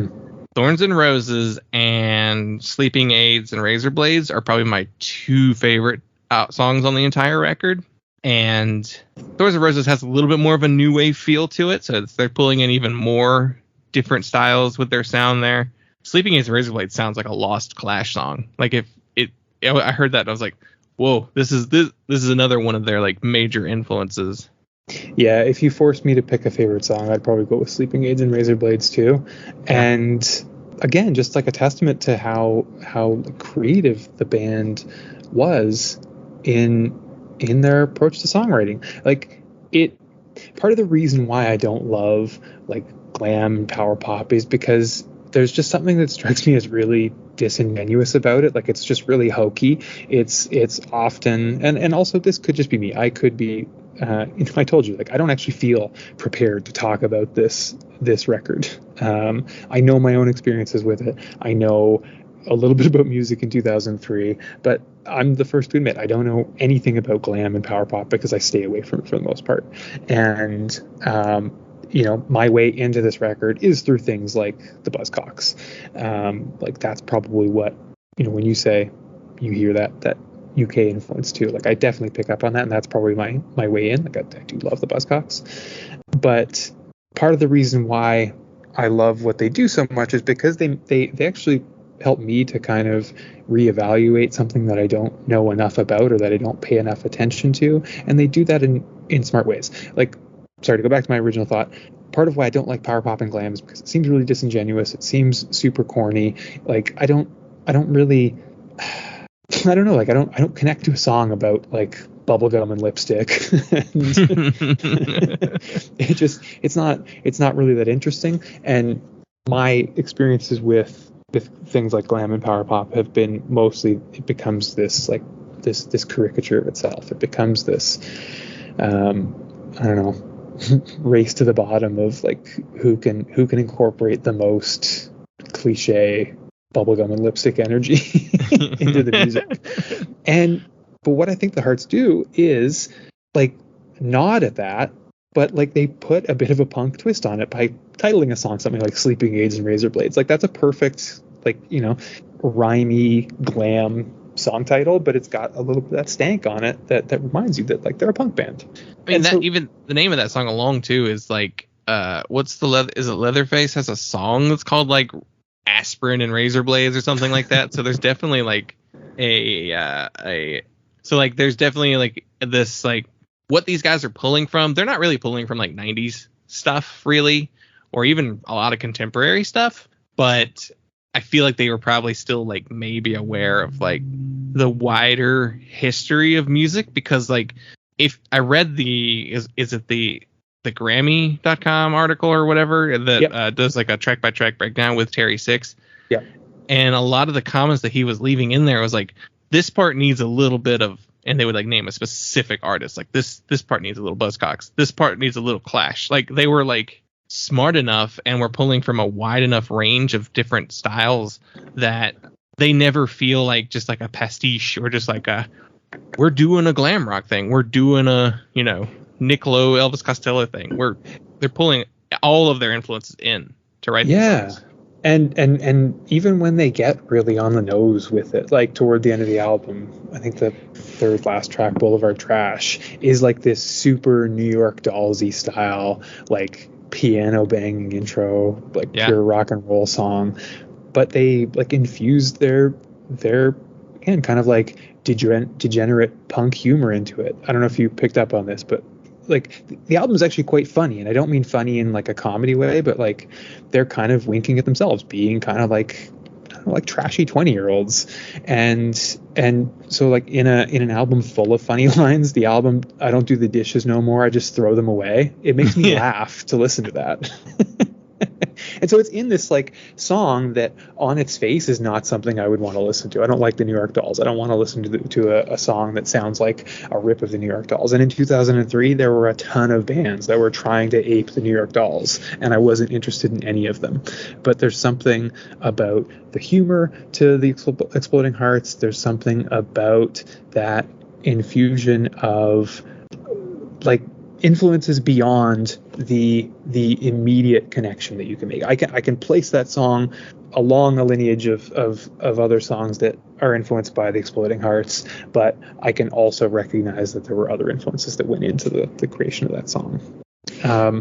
Thorns and Roses and Sleeping Aids and Razorblades are probably my two favorite songs on the entire record. And Thorns and Roses has a little bit more of a new wave feel to it, so they're pulling in even more different styles with their sound there. Sleeping Aids and Razorblades sounds like a Lost Clash song. Like I heard that and I was like, whoa, this is another one of their like major influences. Yeah, if you forced me to pick a favorite song, I'd probably go with Sleeping Aids and Razorblades too. And again, just like a testament to how creative the band was in their approach to songwriting. Like part of the reason why I don't love like glam and power pop is because there's just something that strikes me as really disingenuous about it. Like it's just really hokey. It's often, and also this could just be me. I could be, I told you, like I don't actually feel prepared to talk about this record. I know my own experiences with it. I know a little bit about music in 2003, but I'm the first to admit I don't know anything about glam and power pop because I stay away from it for the most part. And my way into this record is through things like the Buzzcocks. Like that's probably what, when you say you hear that UK influence too, like I definitely pick up on that, and that's probably my way in. Like I do love the Buzzcocks, but part of the reason why I love what they do so much is because they actually help me to kind of reevaluate something that I don't know enough about or that I don't pay enough attention to, and they do that in smart ways. Like, sorry to go back to my original thought, part of why I don't like power pop and glam is because it seems really disingenuous. It seems super corny. Like I don't really, I don't know. Like I don't connect to a song about like bubblegum and lipstick. It's not really that interesting. And my experiences with things like glam and power pop have been mostly, it becomes this like this caricature of itself. It becomes this I don't know, race to the bottom of like who can incorporate the most cliche bubblegum and lipstick energy into the music. But what I think the Hearts do is like nod at that, but like they put a bit of a punk twist on it by titling a song something like Sleeping Aids and Razorblades. Like that's a perfect, like, rhymey glam song title, but it's got a little bit of that stank on it that reminds you that like they're a punk band. I mean, even the name of that song along too is like, what's is it Leatherface has a song that's called like Aspirin and Razorblades or something like that. So there's definitely like there's definitely like this, like what these guys are pulling from. They're not really pulling from like 90s stuff really, or even a lot of contemporary stuff, but I feel like they were probably still like maybe aware of like the wider history of music, because like if I read is it the Grammy.com article or whatever that does like a track by track breakdown with Terry Six. Yeah. And a lot of the comments that he was leaving in there was like, this part needs a little bit of, and they would like name a specific artist. Like this part needs a little Buzzcocks. This part needs a little Clash. Like they were like smart enough and were pulling from a wide enough range of different styles that they never feel like just like a pastiche or just like we're doing a glam rock thing. We're doing a, Nick Lowe, Elvis Costello thing. They're pulling all of their influences in to write these songs. And even when they get really on the nose with it, like toward the end of the album, I think the third last track, Boulevard Trash, is like this super New York Dollsy style, like piano banging intro, like Yeah. pure rock and roll song, but they like infused their again kind of like degenerate punk humor into it. I don't know if you picked up on this, but like the album is actually quite funny, and I don't mean funny in like a comedy way, but like they're kind of winking at themselves being kind of like, I don't know, like trashy 20-year-olds. And so like in an album full of funny lines, the album I don't do the dishes no more, I just throw them away, it makes me laugh to listen to that. And so it's in this like song that on its face is not something I would want to listen to. I don't like the New York Dolls. I don't want to listen to a song that sounds like a rip of the New York Dolls. And in 2003, there were a ton of bands that were trying to ape the New York Dolls, and I wasn't interested in any of them. But there's something about the humor to the Exploding Hearts. There's something about that infusion of like influences beyond the immediate connection that you can make. I can place that song along a lineage of other songs that are influenced by the Exploding Hearts, but I can also recognize that there were other influences that went into the creation of that song. I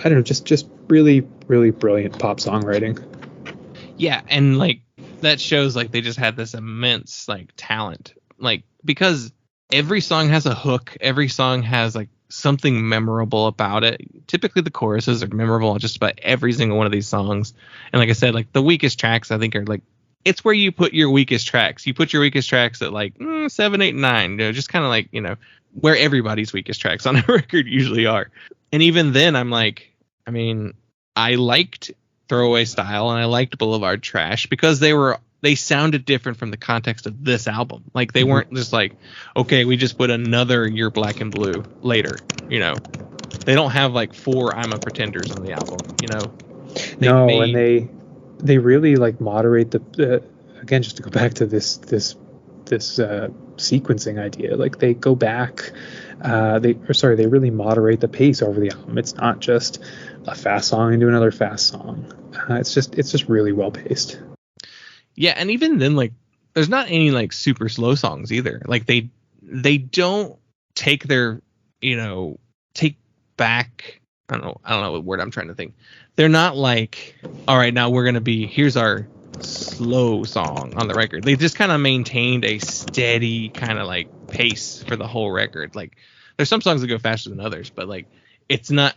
don't know, just really, really brilliant pop songwriting. Yeah, and like that shows like they just had this immense like talent, like because every song has a hook, every song has like something memorable about it. Typically the choruses are memorable on just about every single one of these songs. And like I said, like the weakest tracks I think are like, it's where you put your weakest tracks. You put your weakest tracks at like 7, 8, 9, you know, just kind of like, you know, where everybody's weakest tracks on a record usually are. And even then I'm like, I mean, I liked Throwaway Style and I liked Boulevard Trash because they sounded different from the context of this album. Like they weren't just like, okay, we just put another You're Black and Blue later, you know. They don't have like 4 I'm a Pretenders on the album, you know. And they really like moderate the again, just to go back to this sequencing idea. Like they go back, they really moderate the pace over the album. It's not just a fast song into another fast song. It's just really well paced. Yeah, and even then, like, there's not any like super slow songs either. Like they don't take their, you know, take back. I don't know what word I'm trying to think. They're not like, all right, now here's our slow song on the record. They just kind of maintained a steady kind of like pace for the whole record. Like there's some songs that go faster than others, but like it's not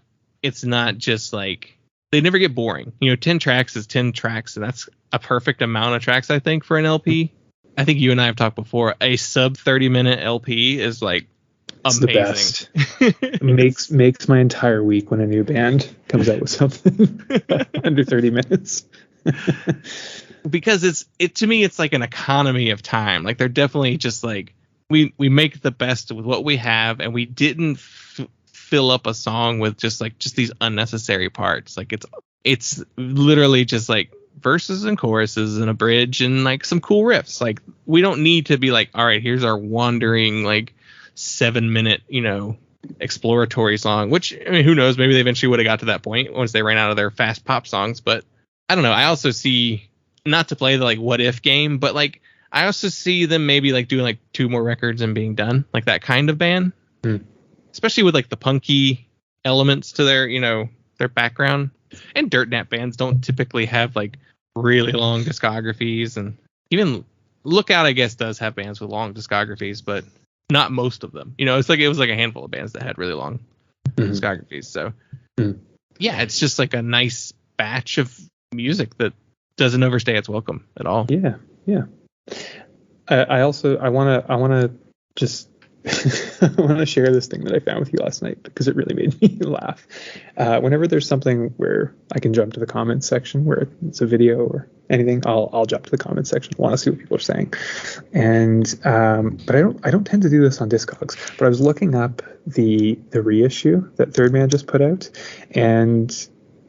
just like, they never get boring. You know, 10 tracks is 10 tracks, and that's a perfect amount of tracks, I think, for an LP. I think you and I have talked before. A sub 30-minute LP is like amazing. It's the best. makes my entire week when a new band comes out with something under 30 minutes. Because to me it's like an economy of time. Like they're definitely just like we make the best with what we have, and we didn't fill up a song with just these unnecessary parts. Like it's literally just like verses and choruses and a bridge and like some cool riffs. Like we don't need to be like, all right, here's our wandering like 7-minute, you know, exploratory song, which, I mean, who knows, maybe they eventually would have got to that point once they ran out of their fast pop songs. But I don't know. I also see, not to play the like what if game, but like I also see them maybe like doing like 2 more records and being done, like that kind of band. Especially with like the punky elements to their, you know, their background. And dirt nap bands don't typically have like really long discographies, and even Lookout, I guess, does have bands with long discographies, but not most of them. You know, it was like a handful of bands that had really long discographies. So yeah, it's just like a nice batch of music that doesn't overstay its welcome at all. Yeah. I want to just I want to share this thing that I found with you last night because it really made me laugh. Whenever there's something where I can jump to the comments section, where it's a video or anything, I'll jump to the comments section. I want to see what people are saying. And but I don't tend to do this on Discogs. But I was looking up the reissue that Third Man just put out, and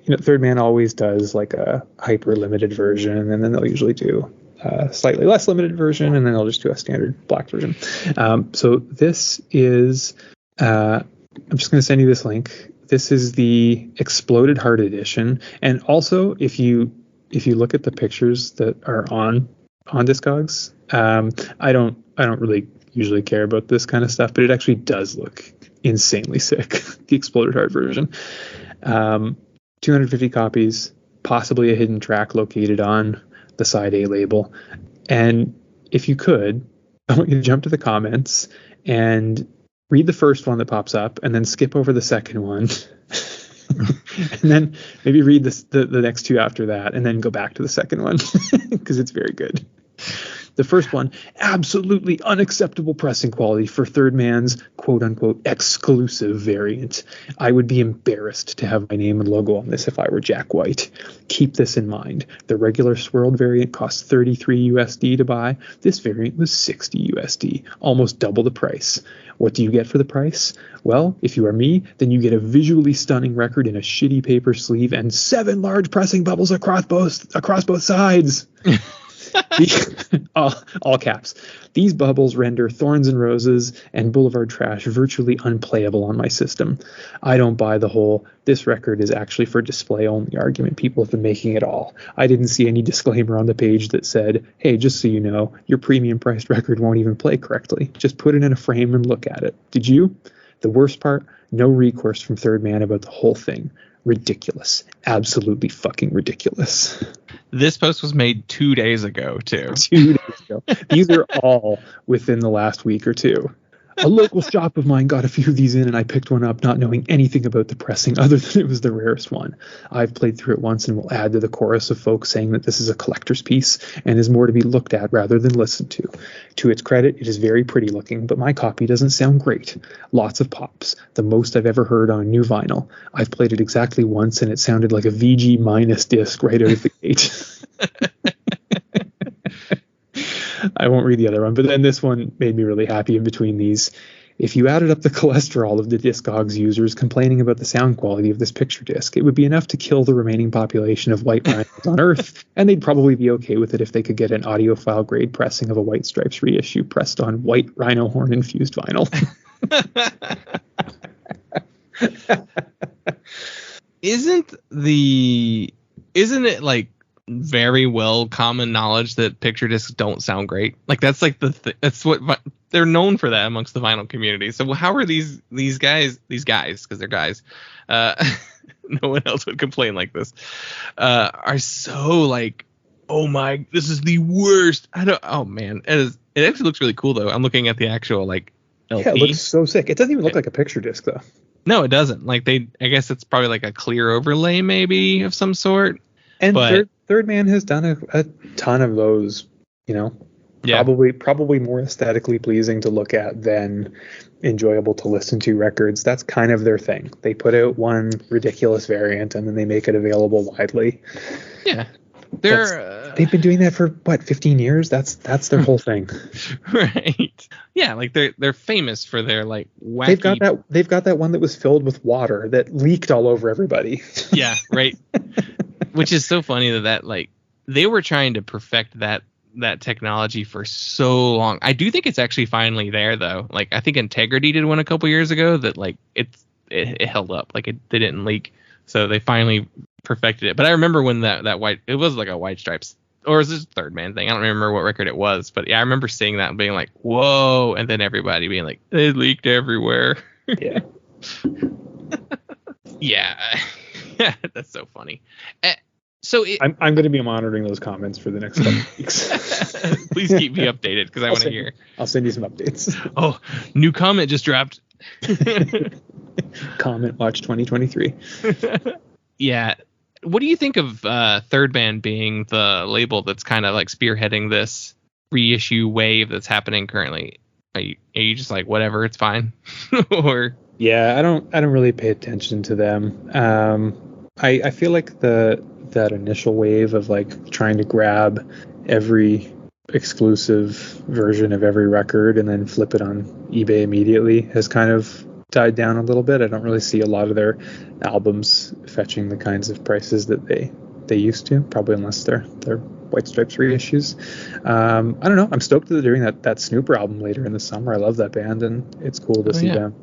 you know, Third Man always does like a hyper limited version, and then they'll usually do slightly less limited version, and then I'll just do a standard black version. So this is, I'm just going to send you this link. This is the Exploded Heart edition. And also, if you look at the pictures that are on Discogs, I don't really usually care about this kind of stuff, but it actually does look insanely sick, the Exploded Heart version. 250 copies, possibly a hidden track located on the side A label. And if you could, I want you to jump to the comments and read the first one that pops up and then skip over the second one. And then maybe read the next two after that and then go back to the second one because it's very good. The first one, absolutely unacceptable pressing quality for Third Man's quote-unquote exclusive variant. I would be embarrassed to have my name and logo on this if I were Jack White. Keep this in mind. The regular swirled variant costs $33 USD to buy. This variant was $60 USD, almost double the price. What do you get for the price? Well, if you are me, then you get a visually stunning record in a shitty paper sleeve and 7 large pressing bubbles across both sides. All caps. These bubbles render Thorns and Roses and Boulevard Trash virtually unplayable on my system. I don't buy the whole "this record is actually for display only" argument people have been making at all. I didn't see any disclaimer on the page that said, hey, just so you know, your premium priced record won't even play correctly. Just put it in a frame and look at it. Did you? The worst part, no recourse from Third Man about the whole thing. Ridiculous. Absolutely fucking ridiculous. This post was made 2 days ago, too. 2 days ago. These are all within the last week or two. A local shop of mine got a few of these in, and I picked one up not knowing anything about the pressing other than it was the rarest one. I've played through it once and will add to the chorus of folks saying that this is a collector's piece and is more to be looked at rather than listened to. To its credit, it is very pretty looking, but my copy doesn't sound great. Lots of pops, the most I've ever heard on new vinyl. I've played it exactly once, and it sounded like a VG minus disc right out of the gate. I won't read the other one, but then this one made me really happy in between these. If you added up the cholesterol of the Discogs users complaining about the sound quality of this picture disc, it would be enough to kill the remaining population of white rhinos on Earth, and they'd probably be okay with it if they could get an audiophile grade pressing of a White Stripes reissue pressed on white rhino horn infused vinyl. Isn't it like very well common knowledge that picture discs don't sound great? Like that's like that's what they're known for, that amongst the vinyl community. So how are these guys, because they're guys, no one else would complain like this, are so like, oh my, this is the worst. Oh man, it actually looks really cool though. I'm looking at the actual like LP. Yeah, it looks so sick. It doesn't even look like a picture disc though. No, it doesn't. Like I guess it's probably like a clear overlay maybe of some sort. And Third Man has done a ton of those, you know, probably more aesthetically pleasing to look at than enjoyable to listen to records. That's kind of their thing. They put out one ridiculous variant and then they make it available widely. Yeah. They've been doing that for 15 years. That's their whole thing. Right. Yeah, like they're famous for their like wacky. They've got that one that was filled with water that leaked all over everybody. Yeah, right. Which is so funny that like they were trying to perfect that technology for so long. I do think it's actually finally there though. Like I think Integrity did one a couple years ago that like it held up. Like they didn't leak. So they finally perfected it. But I remember when that white, it was like a White Stripes, or is this Third Man thing? I don't remember what record it was, but yeah, I remember seeing that and being like, whoa, and then everybody being like, it leaked everywhere. Yeah. Yeah. That's so funny. I'm going to be monitoring those comments for the next couple of weeks. Please keep me updated because I want to hear. I'll send you some updates. Oh, new comment just dropped. Comment watch 2023. Yeah. What do you think of Third Man being the label that's kind of like spearheading this reissue wave that's happening currently? Are you just like, whatever, it's fine? Or yeah, I don't really pay attention to them. I feel like that initial wave of like trying to grab every exclusive version of every record and then flip it on eBay immediately has kind of died down a little bit. I don't really see a lot of their albums fetching the kinds of prices that they used to, probably unless they're White Stripes reissues. I don't know. I'm stoked that they're doing that Snooper album later in the summer. I love that band, and it's cool to see them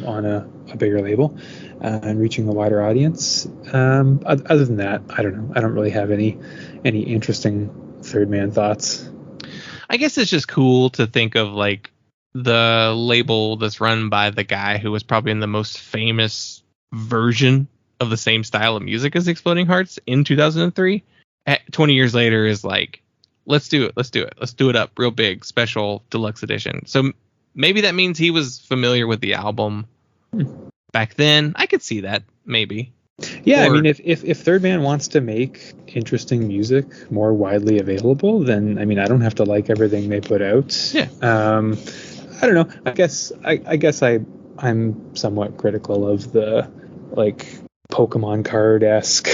on a bigger label and reaching a wider audience. Other than that, I don't know. I don't really have any interesting Third Man thoughts. I guess it's just cool to think of like the label that's run by the guy who was probably in the most famous version of the same style of music as Exploding Hearts in 2003. 20 years later is like, let's do it up real big, special deluxe edition. So maybe that means he was familiar with the album back then. I could see that, maybe. Yeah, I mean, if Third Man wants to make interesting music more widely available, then, I mean, I don't have to like everything they put out. Yeah. I don't know. I guess I'm somewhat critical of the, like, Pokemon card-esque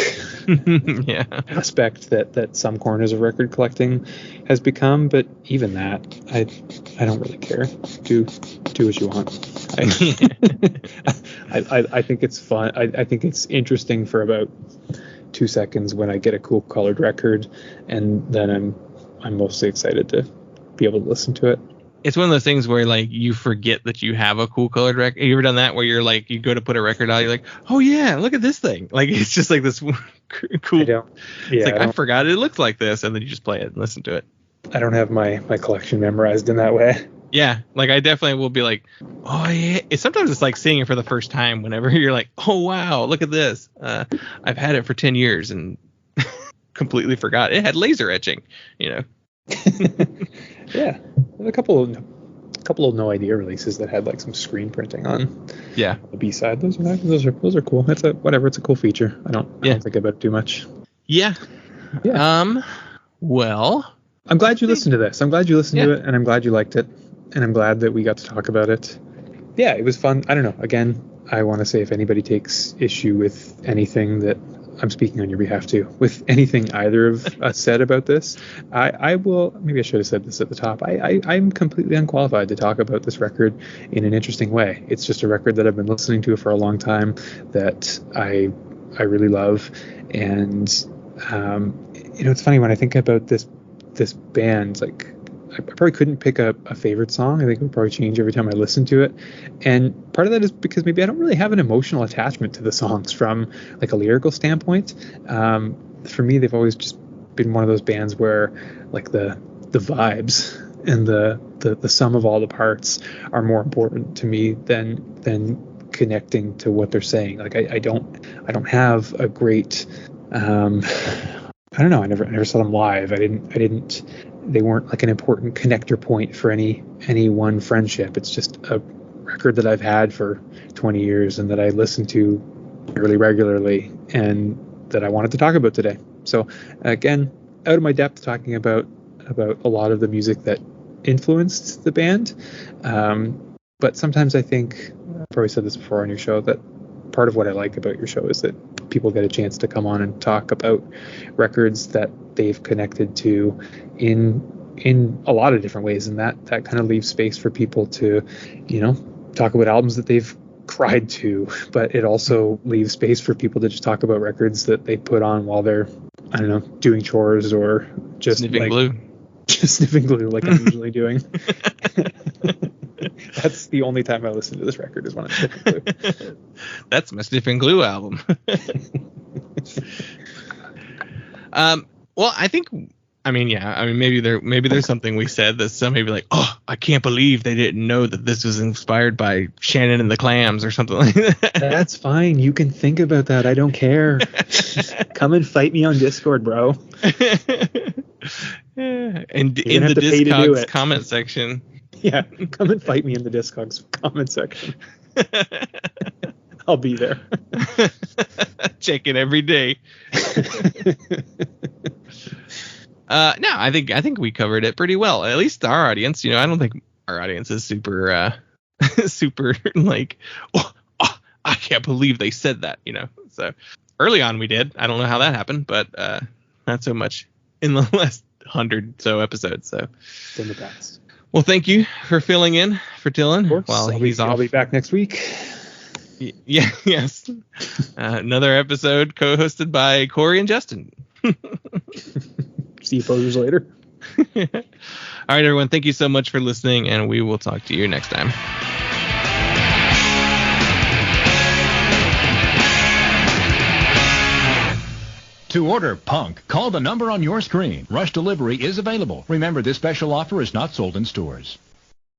yeah. aspect that some corners of record collecting has become, but even that, I don't really care. Do what you want. I think it's fun. I think it's interesting for about 2 seconds when I get a cool colored record, and then I'm mostly excited to be able to listen to it. It's one of those things where, like, you forget that you have a cool colored record. Have you ever done that where you're like, you go to put a record out, you're like, oh yeah, look at this thing. Like, it's just like this cool. It's like, I forgot it looks like this, and then you just play it and listen to it. I don't have my collection memorized in that way. Yeah, like I definitely will be like, oh yeah. Sometimes it's like seeing it for the first time whenever you're like, oh wow, look at this. I've had it for 10 years and completely forgot. It had laser etching, you know. Yeah, a couple of No Idea releases that had like some screen printing on. Yeah, the B side. Those are cool. It's a cool feature. I don't think about it too much. Yeah. Well, I'm glad you listened to this. I'm glad you listened to it, and I'm glad you liked it, and I'm glad that we got to talk about it. Yeah, it was fun. I don't know. Again, I want to say if anybody takes issue with anything that I'm speaking on your behalf too, with anything either of us said about this, I will, maybe I should have said this at the top, I'm completely unqualified to talk about this record in an interesting way. It's just a record that I've been listening to for a long time that I really love. And, it's funny when I think about this band, like, I probably couldn't pick a favorite song. I think it would probably change every time I listen to it. And part of that is because maybe I don't really have an emotional attachment to the songs from like a lyrical standpoint. For me, they've always just been one of those bands where like the vibes and the sum of all the parts are more important to me than connecting to what they're saying. Like I don't have a great I don't know. I never saw them live. I didn't. They weren't like an important connector point for any one friendship. It's just a record that I've had for 20 years and that I listen to fairly regularly and that I wanted to talk about today. So again, out of my depth talking about a lot of the music that influenced the band. But sometimes I think, I've probably said this before on your show, that part of what I like about your show is that people get a chance to come on and talk about records that they've connected to in a lot of different ways, and that kind of leaves space for people to, talk about albums that they've cried to, but it also leaves space for people to just talk about records that they put on while they're, I don't know, doing chores or just sniffing glue. Just sniffing glue like I'm usually doing. That's the only time I listen to this record is when I'm sniffing glue. That's my sniffing glue album. Well, maybe there's something we said that somebody be like, oh, I can't believe they didn't know that this was inspired by Shannon and the Clams or something like that. That's fine. You can think about that. I don't care. Come and fight me on Discord, bro. And in the Discogs comment section. Yeah, come and fight me in the Discogs comment section. I'll be there. Check it every day. No, I think we covered it pretty well. At least our audience. I don't think our audience is super super like, oh, I can't believe they said that. So early on we did. I don't know how that happened, but not so much in the last 100 so episodes. So it's in the past. Well, thank you for filling in for Dylan while he's off. I'll be back next week. Yeah, yes. Another episode co-hosted by Cory and Justin. See you posers later. All right, everyone. Thank you so much for listening, and we will talk to you next time. To order Punk, call the number on your screen. Rush delivery is available. Remember, this special offer is not sold in stores.